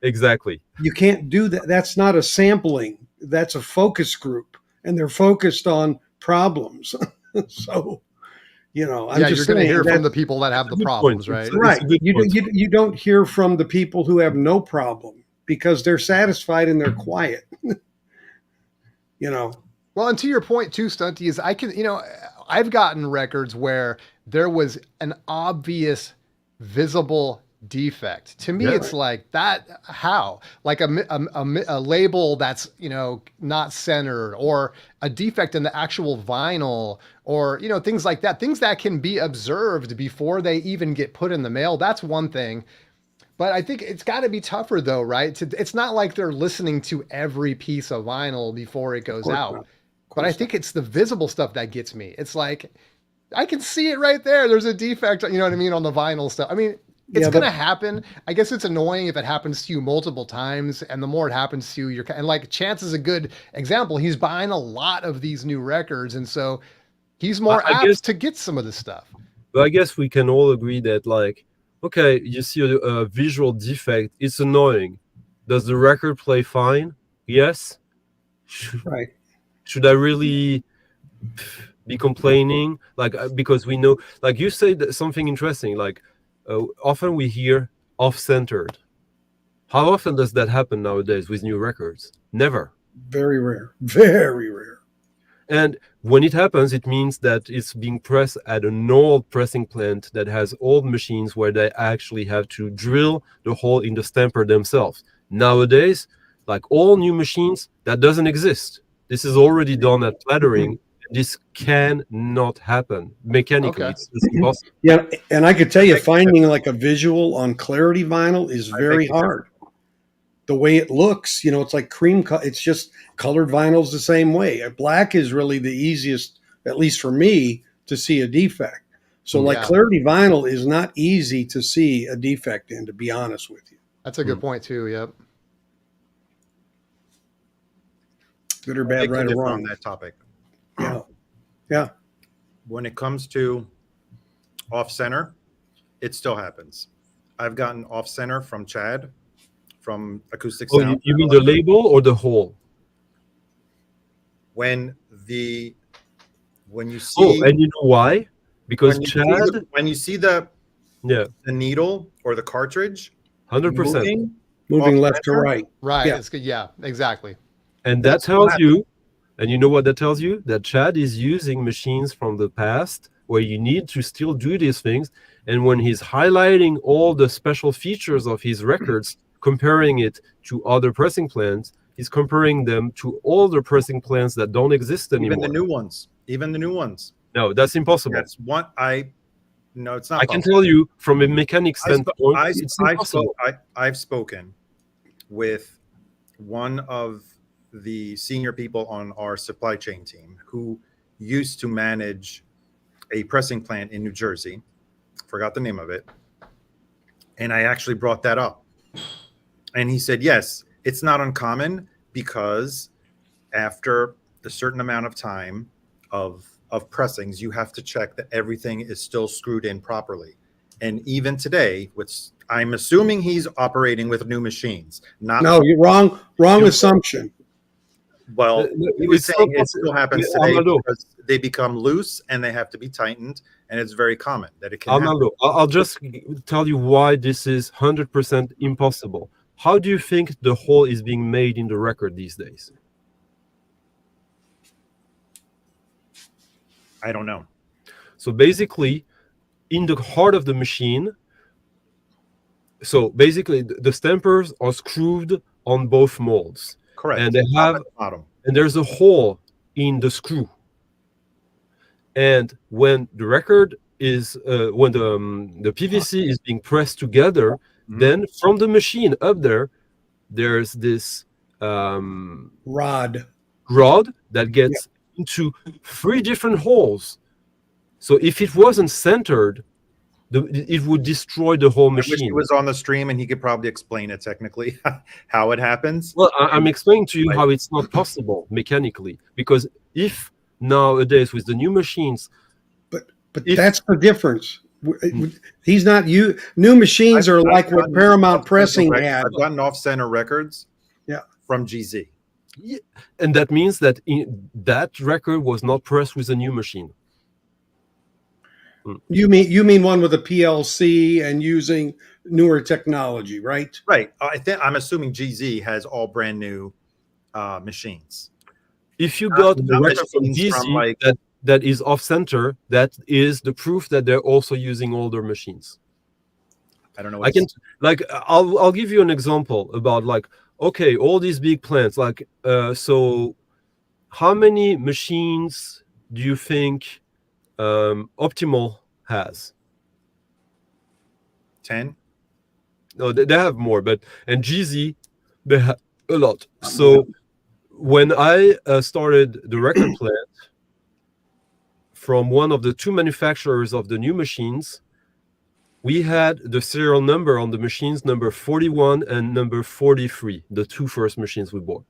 Exactly. You can't do that. That's not a sampling. That's a focus group, and they're focused on problems. So, you know, I'm just you're going to hear from the people that have the problems, right? Right. You don't hear from the people who have no problem, because they're satisfied and they're quiet. You know. Well, and to your point too, Stunty, is I've gotten records where there was an obvious, visible defect. To me, it's like that. How? Like a label that's not centered, or a defect in the actual vinyl, or things like that. Things that can be observed before they even get put in the mail. That's one thing. But I think it's got to be tougher though, right? It's not like they're listening to every piece of vinyl before it goes out. But I think it's the visible stuff that gets me. It's like, I can see it right there. There's a defect, you know what I mean, on the vinyl stuff. I mean, it's going to happen. I guess it's annoying if it happens to you multiple times, and the more it happens to you, and like Chance is a good example. He's buying a lot of these new records, and so he's more apt to get some of this stuff. But I guess we can all agree that, like, okay, you see a visual defect, it's annoying. Does the record play fine? Yes. Right. Should I really be complaining? Like, because we know, like you said something interesting, like often we hear off-centered. How often does that happen nowadays with new records? Never. Very rare. Very rare. And when it happens, it means that it's being pressed at an old pressing plant that has old machines where they actually have to drill the hole in the stamper themselves. Nowadays, like all new machines, that doesn't exist. This is already done at plattering. This cannot happen mechanically. Okay. It's just impossible. Yeah, and I could tell you, finding like a visual on Clarity vinyl is very hard. The way it looks, it's like cream. It's just colored vinyl's the same way. Black is really the easiest, at least for me, to see a defect. So like Clarity vinyl is not easy to see a defect in, to be honest with you. That's a good point too. Yep. Good or bad, right or wrong on that topic. Yeah. When it comes to off center, it still happens. I've gotten off center from Chad, from Acoustic Sound. Oh, you mean the label or the hole? When you see. Oh, and you know why? Because when you see the needle or the cartridge, 100% moving left to right. Right. Yeah. It's good. Yeah. Exactly. And that tells you, and you know what that tells you? That Chad is using machines from the past where you need to still do these things. And when he's highlighting all the special features of his records, comparing it to other pressing plants, he's comparing them to older pressing plants that don't exist anymore. Even the new ones. No, that's impossible. That's one. No, it's not I can possible. tell you from a mechanic I sp- standpoint, I, it's I've, impossible. I've spoken with one of the senior people on our supply chain team who used to manage a pressing plant in New Jersey. Forgot the name of it. And I actually brought that up. And he said, yes, it's not uncommon because after a certain amount of time of pressings, you have to check that everything is still screwed in properly. And even today, which I'm assuming he's operating with new machines, not No, you're wrong. Wrong assumption. well. He was It's saying not it still happens possible. today Arnaldo, because they become loose and they have to be tightened, and it's very common that it can happen. Arnaldo, I'll just tell you why this is 100% impossible. How do you think the hole is being made in the record these days? I don't know. So basically, in the heart of the machine, so basically the stampers are screwed on both molds. Correct. And they Top have, and bottom. and there's a hole in the screw. And when the record is, when the PVC is being pressed together, Mhm. then from the machine up there, there's this Rod. rod that gets into 3 different holes. So if it wasn't centered, it would destroy the whole I wish he machine. was on the stream and he could probably explain it technically how it happens. Well, I'm explaining to you Right. how it's not possible mechanically, because if nowadays with the new machines, But If- that's the difference. He's not you. New machines are like what gotten Paramount off-center Pressing records- had. I've gotten off-center records. Yeah. From GZ. and that means that that record was not pressed with a new machine. You mean one with a PLC and using newer technology, right? Right. I'm assuming GZ has all brand new machines. If you got a not record from machines DZ from, like- that is off center, that is the proof that they're also using older machines. I don't know. I can, like, I'll give you an example about, like, okay, all these big plants, like, so how many machines do you think Optimal has? 10. No, they have more, but and GZ, they have a lot. So when I started the record plant from one of the 2 manufacturers of the new machines, we had the serial number on the machines, number 41 and number 43, the 2 first machines we bought.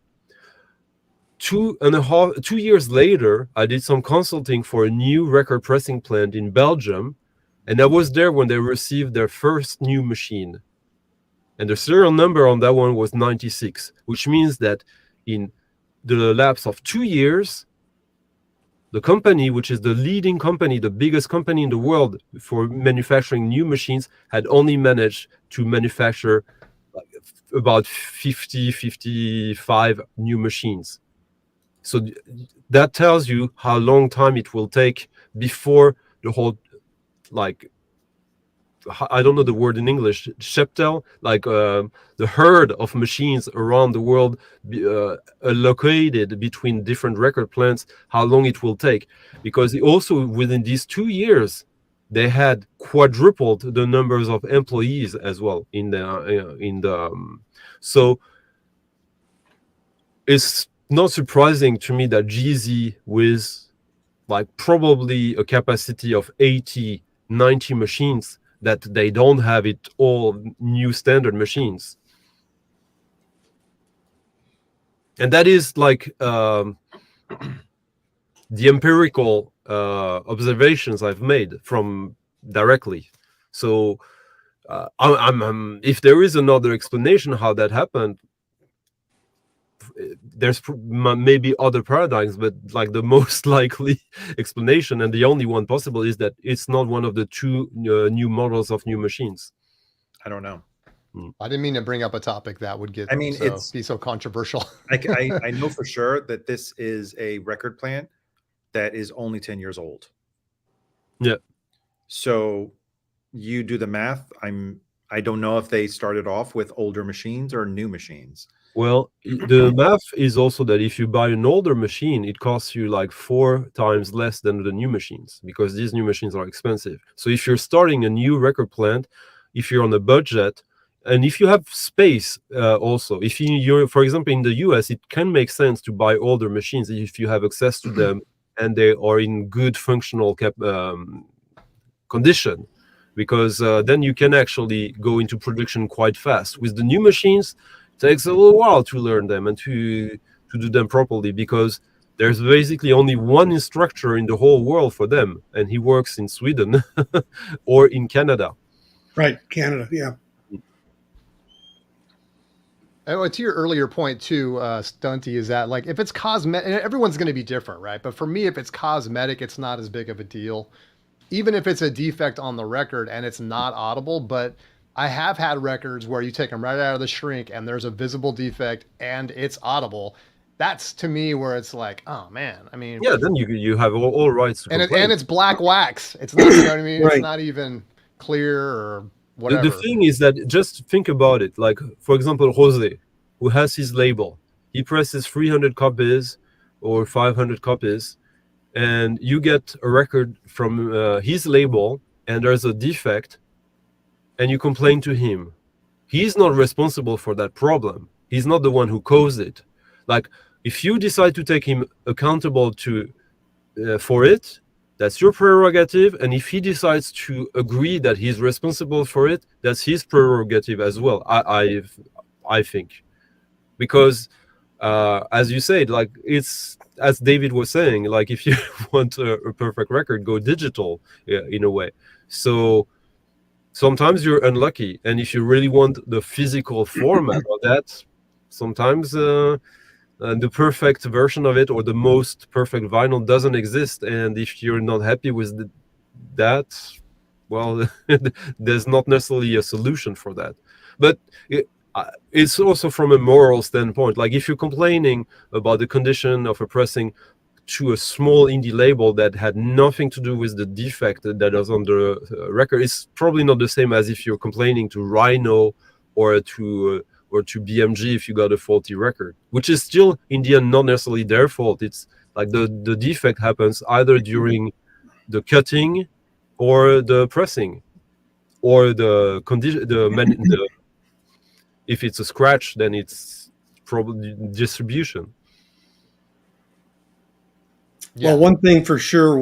2 years later, I did some consulting for a new record pressing plant in Belgium, and I was there when they received their first new machine. And the serial number on that one was 96, which means that in the lapse of 2 years, the company, which is the leading company, the biggest company in the world for manufacturing new machines, had only managed to manufacture like about 55 new machines. So that tells you how long time it will take before the whole, like, I don't know the word in English, cheptel, like the herd of machines around the world allocated between different record plants, how long it will take. Because also within these 2 years, they had quadrupled the numbers of employees as well so it's not surprising to me that GZ, with like probably a capacity of 80, 90 machines, that they don't have it all new standard machines. And that is like the empirical observations I've made from directly. So I'm if there is another explanation how that happened, there's maybe other paradigms, but like the most likely explanation and the only one possible is that it's not one of the 2 new models of new machines. I don't know. I didn't mean to bring up a topic that would get, I mean, be so controversial. I know for sure that this is a record plant that is only 10 years old. Yeah. So you do the math. I don't know if they started off with older machines or new machines. Well, the math is also that if you buy an older machine, it costs you like 4 times less than the new machines, because these new machines are expensive. So if you're starting a new record plant, if you're on a budget, and if you have space, also, if you're, for example, in the US, it can make sense to buy older machines if you have access to them and they are in good functional condition, because then you can actually go into production quite fast. With the new machines, it takes a little while to learn them and to do them properly, because there's basically only one instructor in the whole world for them, and he works in Sweden or in Canada. Right, Canada, yeah. And to your earlier point too, Stunty, is that like if it's cosmetic, everyone's going to be different, right? But for me, if it's cosmetic, it's not as big of a deal. Even if it's a defect on the record and it's not audible, but I have had records where you take them right out of the shrink and there's a visible defect and it's audible. That's to me where it's like, oh man, I mean, Yeah, then you have all rights to complain. and it's black wax. It's not, you know what I mean? Right. It's not even clear or The whatever. thing is that, just think about it. Like, for example, Jose, who has his label, he presses 300 copies or 500 copies, and you get a record from his label, and there's a defect, and you complain to him. He's not responsible for that problem. He's not the one who caused it. Like, if you decide to take him accountable for it, that's your prerogative. And if he decides to agree that he's responsible for it, that's his prerogative as well. I think, because as you said, like, it's, as David was saying, like, if you want a perfect record, go digital, in a way. So sometimes you're unlucky, and if you really want the physical format of that, sometimes the perfect version of it or the most perfect vinyl doesn't exist. And if you're not happy with that, well, there's not necessarily a solution for that. But it's also from a moral standpoint. Like, if you're complaining about the condition of a pressing to a small indie label that had nothing to do with the defect that was on the record, it's probably not the same as if you're complaining to Rhino or to BMG if you got a faulty record, which is still, in the end, not necessarily their fault. It's like the defect happens either during the cutting or the pressing or the condition, if it's a scratch, then it's probably distribution. Yeah. Well, one thing for sure,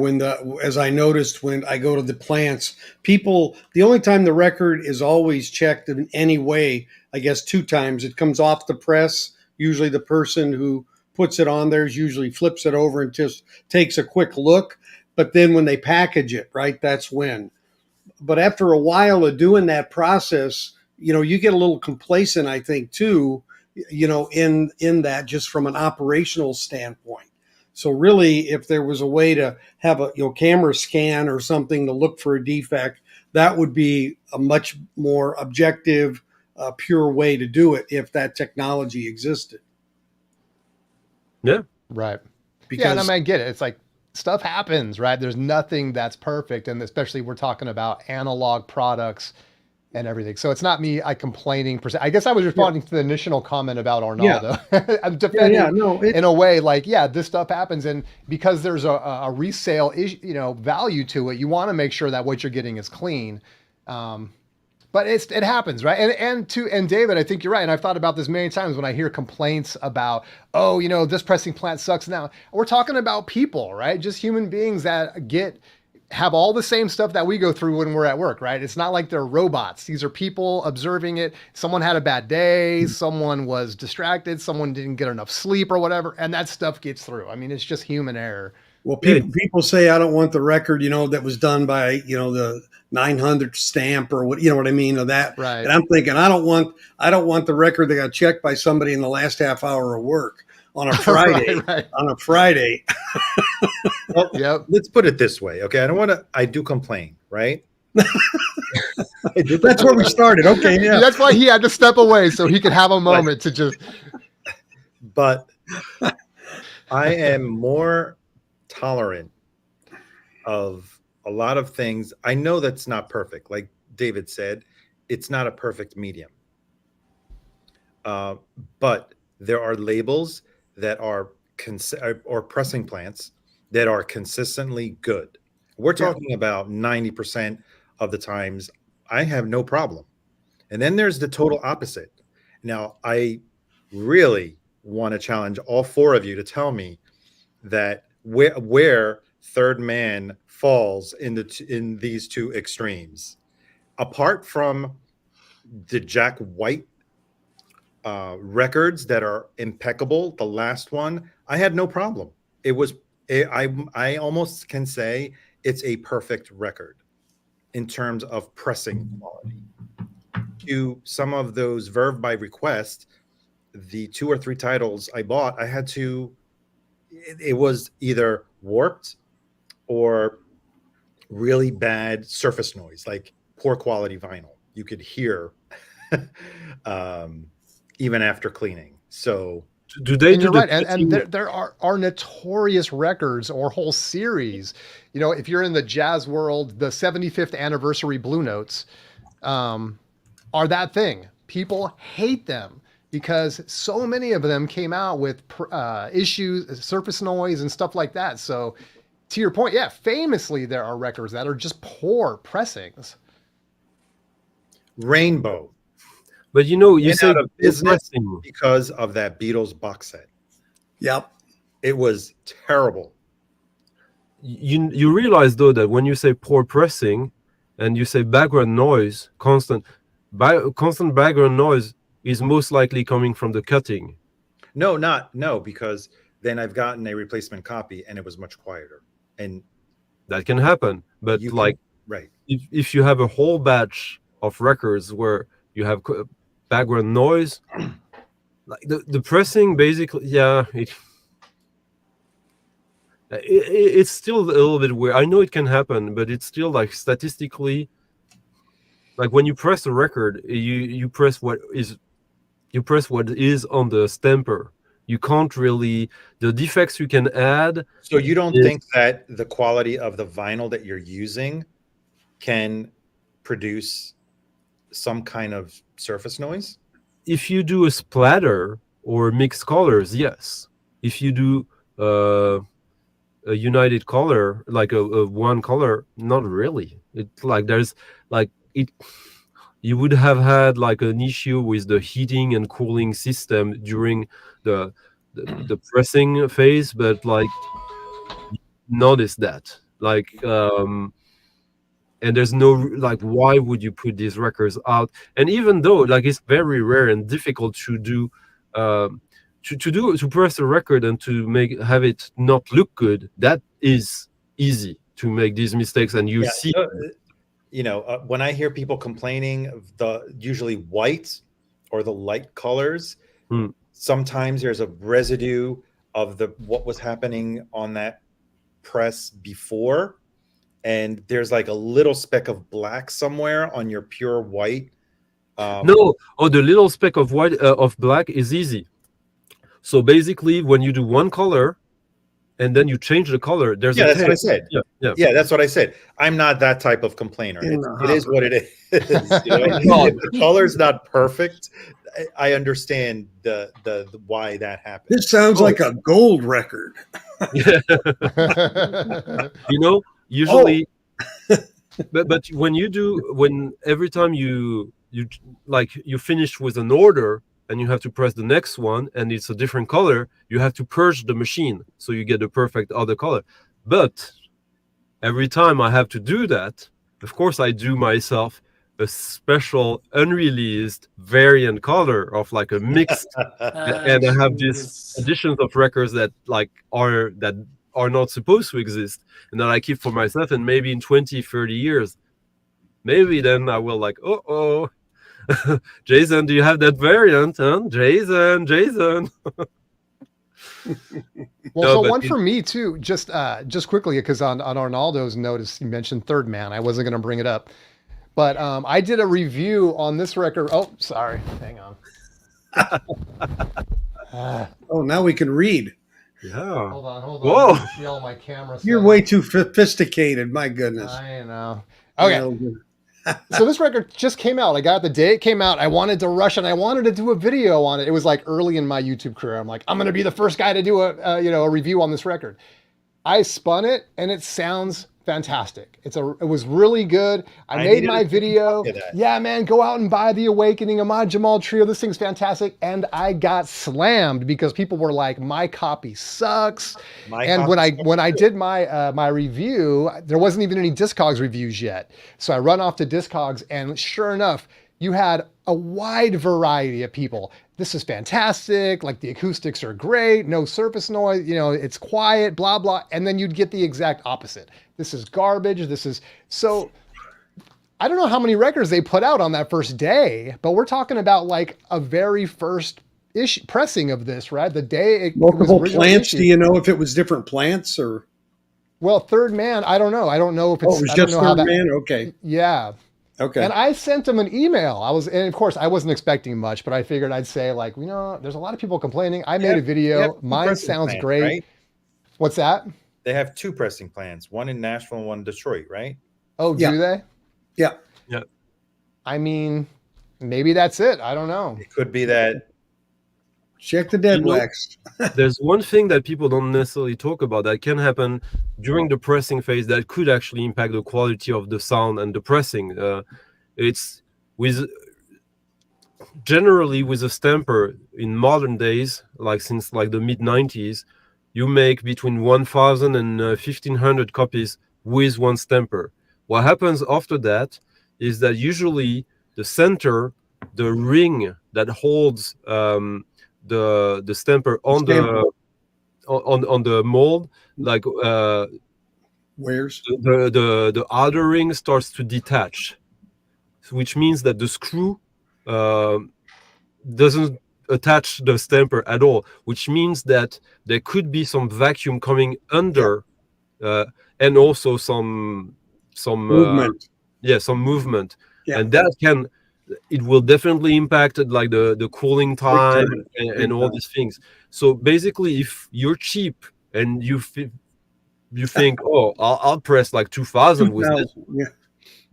as I noticed when I go to the plants, people, the only time the record is always checked in any way, I guess 2 times. It comes off the press. Usually the person who puts it on there usually flips it over and just takes a quick look. But then when they package it, right, that's when. But after a while of doing that process, you get a little complacent, I think, too, in that, just from an operational standpoint. So really, if there was a way to have a camera scan or something to look for a defect, that would be a much more objective, pure way to do it if that technology existed. Yeah. Right. Because, yeah, and I mean, I get it. It's like stuff happens, right? There's nothing that's perfect. And especially we're talking about analog products and everything. So it's not me complaining per se. I guess I was responding to the initial comment about Arnaldo. I'm defending in a way, like, this stuff happens. And because there's a resale value to it, you want to make sure that what you're getting is clean. But it happens, right? And David, I think you're right. And I've thought about this many times when I hear complaints about, this pressing plant sucks. Now we're talking about people, right? Just human beings that have all the same stuff that we go through when we're at work, right? It's not like they're robots. These are people observing it. Someone had a bad day. Someone was distracted. Someone didn't get enough sleep or whatever. And that stuff gets through. I mean, it's just human error. Well, people say, I don't want the record, that was done by, the 900 stamp or what, what I mean of that. Right. And I'm thinking, I don't want the record that got checked by somebody in the last half hour of work on a Friday. right. On a Friday. Well, let's put it this way. Okay. I do complain, right? That's where we started. Okay. Yeah. That's why he had to step away so he could have a moment to just. But I am more tolerant of a lot of things. I know that's not perfect. Like David said, it's not a perfect medium. But there are labels that are or pressing plants that are consistently good. We're talking about 90% of the times I have no problem. And then there's the total opposite. Now, I really want to challenge all four of you to tell me that where Third Man falls in these two extremes. Apart from the Jack White records that are impeccable, the last one, I had no problem. I almost can say it's a perfect record in terms of pressing quality. To some of those Verve by request, the 2 or 3 titles I bought, I had to, it was either warped or really bad surface noise, like poor quality vinyl. You could hear even after cleaning. So Do they And do you're the right, and cutting? there are notorious records or whole series. You know, if you're in the jazz world, the 75th anniversary Blue Notes are that thing. People hate them because so many of them came out with issues, surface noise, and stuff like that. So, to your point, yeah, famously there are records that are just poor pressings. Rainbow But you went say out of business pressing. because of that Beatles box set. Yep. It was terrible. You realize though that when you say poor pressing, and you say background noise, constant background noise is most likely coming from the cutting. No, because then I've gotten a replacement copy and it was much quieter. And That can happen. But you like, right. if you have a whole batch of records where you have background noise, like the pressing basically, yeah, it's still a little bit weird. I know it can happen, but it's still like statistically, like when you press a record, you press what is on the stamper. You can't really, the defects you can add. So you don't is- think that the quality of the vinyl that you're using can produce some kind of surface noise? If you do a splatter or mixed colors, yes. If you do a united color, like a one color, not really. It's like there's like it. You would have had like an issue with the heating and cooling system during the pressing phase, but like notice that and there's no like why would you put these records out? And even though like it's very rare and difficult to do to press a record and to have it not look good, that is easy to make these mistakes, and you see when I hear people complaining of the usually white or the light colors, sometimes there's a residue of what was happening on that press before, and there's like a little speck of black somewhere on your pure white. The little speck of white of black is easy. So basically, when you do one color and then you change the color, there's that's what I said. Yeah, that's what I said. I'm not that type of complainer. It is what it is. If the color's not perfect, I understand the why that happens. This sounds like a gold record. Usually, but when every time you finish with an order and you have to press the next one and it's a different color, you have to purge the machine so you get the perfect other color. But every time I have to do that, of course I do myself a special unreleased variant color of like a mixed and I have these editions of records that are not supposed to exist and that I keep for myself, and maybe in 20-30 years maybe then I will like Jason, do you have that variant? Huh? Jason. One for me too, just quickly, because on Arnaldo's notice, you mentioned Third Man. I wasn't going to bring it up, but I did a review on this record. Oh, sorry. Hang on. Now we can read. Yeah. Hold on. Whoa. See all my camera You're way too sophisticated. My goodness. I know. Okay. So this record just came out. I got it the day it came out. I wanted to rush and I wanted to do a video on it. It was like early in my YouTube career. I'm like, I'm going to be the first guy to do a review on this record. I spun it and it sounds fantastic. It was really good. I made needed my to video. copy that. Yeah, man, go out and buy The Awakening, Ahmad Jamal Trio. This thing's fantastic. And I got slammed because people were like, my copy sucks. And when I did my my review, there wasn't even any Discogs reviews yet. So I run off to Discogs and sure enough, you had a wide variety of people. This is fantastic. Like the acoustics are great. No surface noise. You know, it's quiet, blah, blah. And then you'd get the exact opposite. This is garbage. So I don't know how many records they put out on that first day, but we're talking about like a very first pressing of this, right? The day it Multiple was plants. issued. Do you know if it was different plants or? Well, Third Man, I don't know. I don't know if it's, Oh, it was I don't just know how Third that, Man? Okay. yeah. Okay. And I sent them an email. And of course I wasn't expecting much, but I figured I'd say like, you know, there's a lot of people complaining. I made a video. Mine sounds great. Right? What's that? They have 2 pressing plants, one in Nashville and one in Detroit, right? Oh, Yeah. do they? Yeah. Yeah. I mean, maybe that's it. I don't know. It could be that. Check the dead You know, wax. There's one thing that people don't necessarily talk about that can happen during the pressing phase that could actually impact the quality of the sound and the pressing. It's generally with a stamper in modern days, like since like the mid 90s, you make between 1,000 and 1,500 copies with one stamper. What happens after that is that usually the center, the ring that holds the stamper on the mold, like Where's? the outer ring starts to detach, which means that the screw doesn't attach the stamper at all, which means that there could be some vacuum coming under, and also some Movement. some movement, Yeah. and it will definitely impact like the cooling time and all these things. So basically, if you're cheap and you think, oh, I'll press like 2,000 with it, Yeah.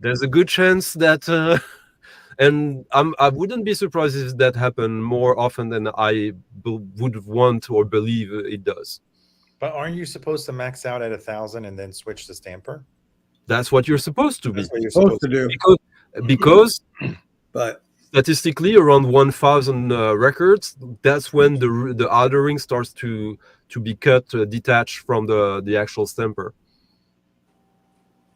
there's a good chance that and I wouldn't be surprised if that happened more often than I would want or believe it does. But aren't you supposed to max out at 1,000 and then switch the stamper? That's what you're supposed to be. That's what you're Supposed to do. Because But statistically, around 1,000 records, that's when the outer ring starts to be cut, detached from the actual stamper.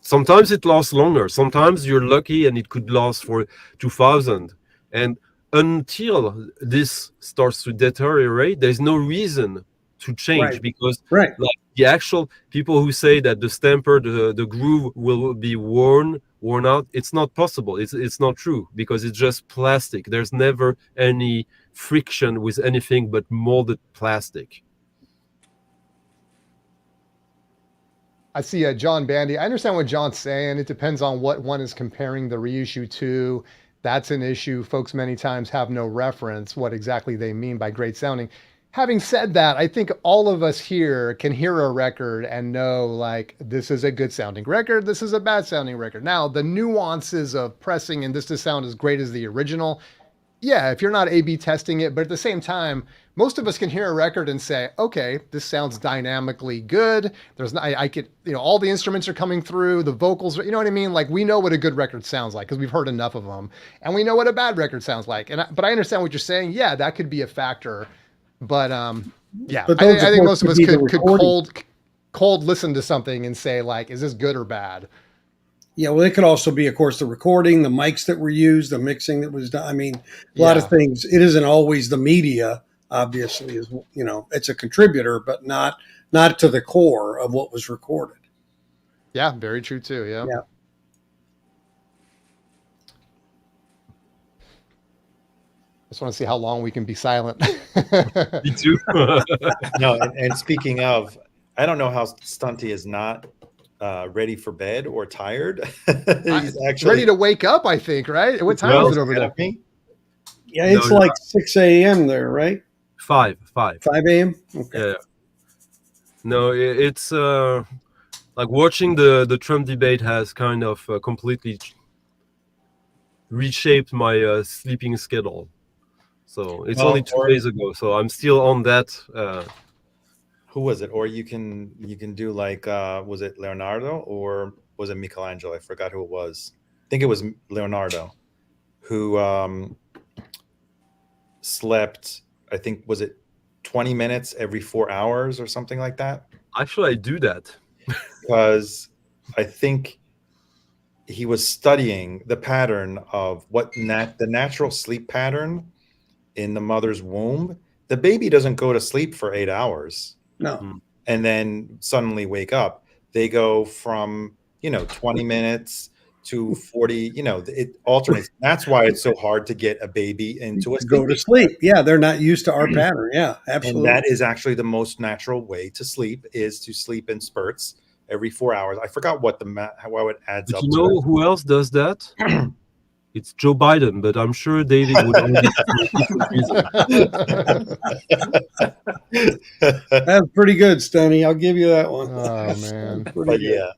Sometimes it lasts longer. Sometimes you're lucky and it could last for 2,000. And until this starts to deteriorate, there's no reason to change, Right. because right. like the actual people who say that the stamper, the groove will be worn out, it's not possible. It's not true, because it's just plastic. There's never any friction with anything but molded plastic. I see John Bandy. I understand what John's saying. It depends on what one is comparing the reissue to. That's an issue. Folks many times have no reference what exactly they mean by great sounding. Having said that, I think all of us here can hear a record and know, like, this is a good sounding record, this is a bad sounding record. Now, the nuances of pressing and this to sound as great as the original, yeah, if you're not A/B testing it, but at the same time, most of us can hear a record and say, okay, this sounds dynamically good. There's not, I could, you know, all the instruments are coming through, the vocals, you know what I mean? Like, we know what a good record sounds like because we've heard enough of them, and we know what a bad record sounds like. But I understand what you're saying. Yeah, that could be a factor. But yeah, But I think most supposed of to us be the could recording. cold listen to something and say, like, is this good or bad? Yeah, well, it could also be, of course, the recording, the mics that were used, the mixing that was done. I mean, a lot of things. It isn't always the media, obviously, is, you know, it's a contributor, but not to the core of what was recorded. Yeah, very true too. Yeah. Yeah. Just want to see how long we can be silent. Me too. No, and speaking of, I don't know how Stunty is not ready for bed or tired. He's actually ready to wake up, I think, right? What time is it over there? Yeah, it's No, like 6 a.m. there, right? 5 a.m.? Okay. Yeah. No, it's like watching the Trump debate has kind of completely reshaped my sleeping schedule. So it's Well, only 2 days ago. So I'm still on that. Who was it? Or you can do like was it Leonardo or was it Michelangelo? I forgot who it was. I think it was Leonardo who slept, I think, was it 20 minutes every 4 hours or something like that? Actually, I do that. Because I think he was studying the pattern of what the natural sleep pattern in the mother's womb. The baby doesn't go to sleep for 8 hours No. and then suddenly wake up. They go from 20 minutes to 40. It alternates. That's why it's so hard to get a baby into a To go to sleep. Yeah, they're not used to our pattern. Yeah, and absolutely. that is actually the most natural way to sleep, is to sleep in spurts every 4 hours. I forgot what how it adds But up you to. know who else does that? It's Joe Biden, but I'm sure David would argue for a different reason. That's pretty good, Stoney. I'll give you that one. Oh man. Pretty But good. yeah,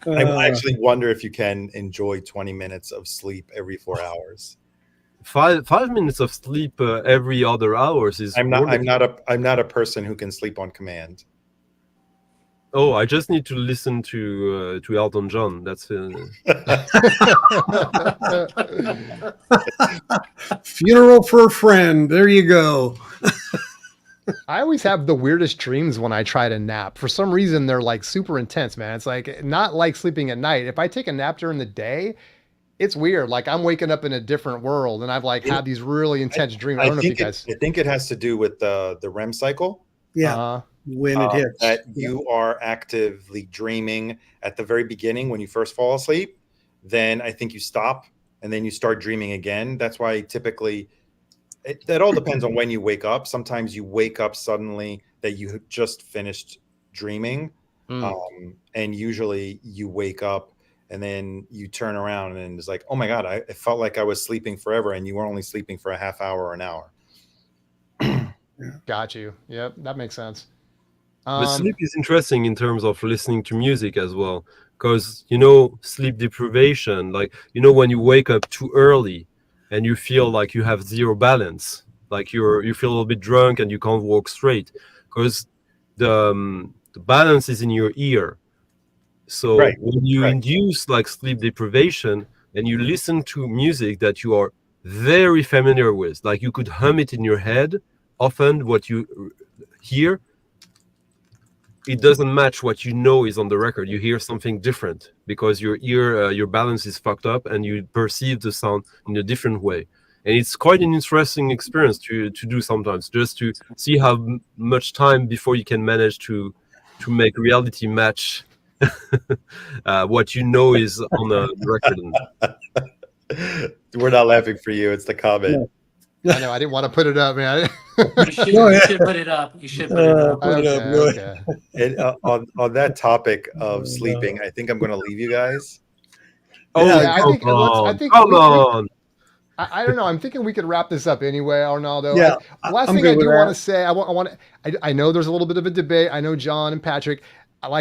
I actually wonder if you can enjoy 20 minutes of sleep every 4 hours. 5 minutes of sleep every other hours is I'm wonderful. not a person who can sleep on command. Oh, I just need to listen to Elton John. That's Funeral for a friend. There you go. I always have the weirdest dreams when I try to nap. For some reason, they're like super intense, man. It's like not like sleeping at night. If I take a nap during the day, it's weird. Like I'm waking up in a different world, and I've like had these really intense dreams. I don't know if you guys. I think it has to do with the REM cycle. Yeah, when it hits. That you are actively dreaming at the very beginning when you first fall asleep. Then I think you stop, and then you start dreaming again. That's why typically that all depends on when you wake up. Sometimes you wake up suddenly that you had just finished dreaming, and usually you wake up and then you turn around and it's like, oh my God, it felt like I was sleeping forever, and you were only sleeping for a half hour or an hour. Got you. Yep, that makes sense. But sleep is interesting in terms of listening to music as well, because sleep deprivation, like when you wake up too early and you feel like you have zero balance, like you feel a little bit drunk and you can't walk straight, because the balance is in your ear. So when you induce like sleep deprivation and you listen to music that you are very familiar with, like you could hum it in your head, often what you hear, it doesn't match what is on the record. You hear something different because your ear, your balance is fucked up, and you perceive the sound in a different way. And it's quite an interesting experience to do sometimes, just to see how much time before you can manage to make reality match what is on the record. We're not laughing for you. It's the comment. I know. I didn't want to put it up, man. You should put it up. You should put it up. Okay. And on that topic of sleeping, I think I'm going to leave you guys. Oh, yeah, I think. Come on. I don't know. I'm thinking we could wrap this up anyway, Arnaldo. Yeah. Last thing I do want to say, I know there's a little bit of a debate. I know John and Patrick.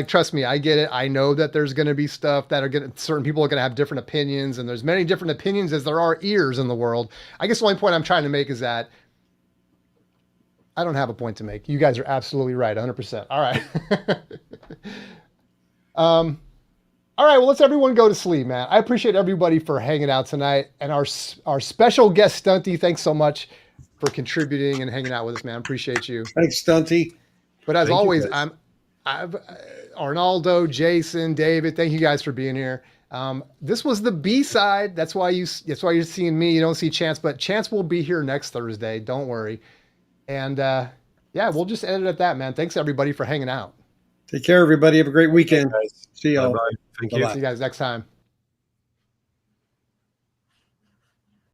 Trust me, I get it. I know that there's going to be stuff that certain people are going to have different opinions, and there's many different opinions as there are ears in the world. I guess the only point I'm trying to make is that I don't have a point to make. You guys are absolutely right, 100%. All right. All right. Well, let's everyone go to sleep, man. I appreciate everybody for hanging out tonight, and our special guest Stunty. Thanks so much for contributing and hanging out with us, man. Appreciate you. Thanks, Stunty. But as always, I've Arnaldo, Jason, David, thank you guys for being here. This was the B-side. That's why you're seeing me. You don't see Chance, but Chance will be here next Thursday. Don't worry. And yeah, we'll just end it at that, man. Thanks everybody for hanging out. Take care, everybody. Have a great weekend. See y'all. Bye-bye. Thank you. See you guys next time.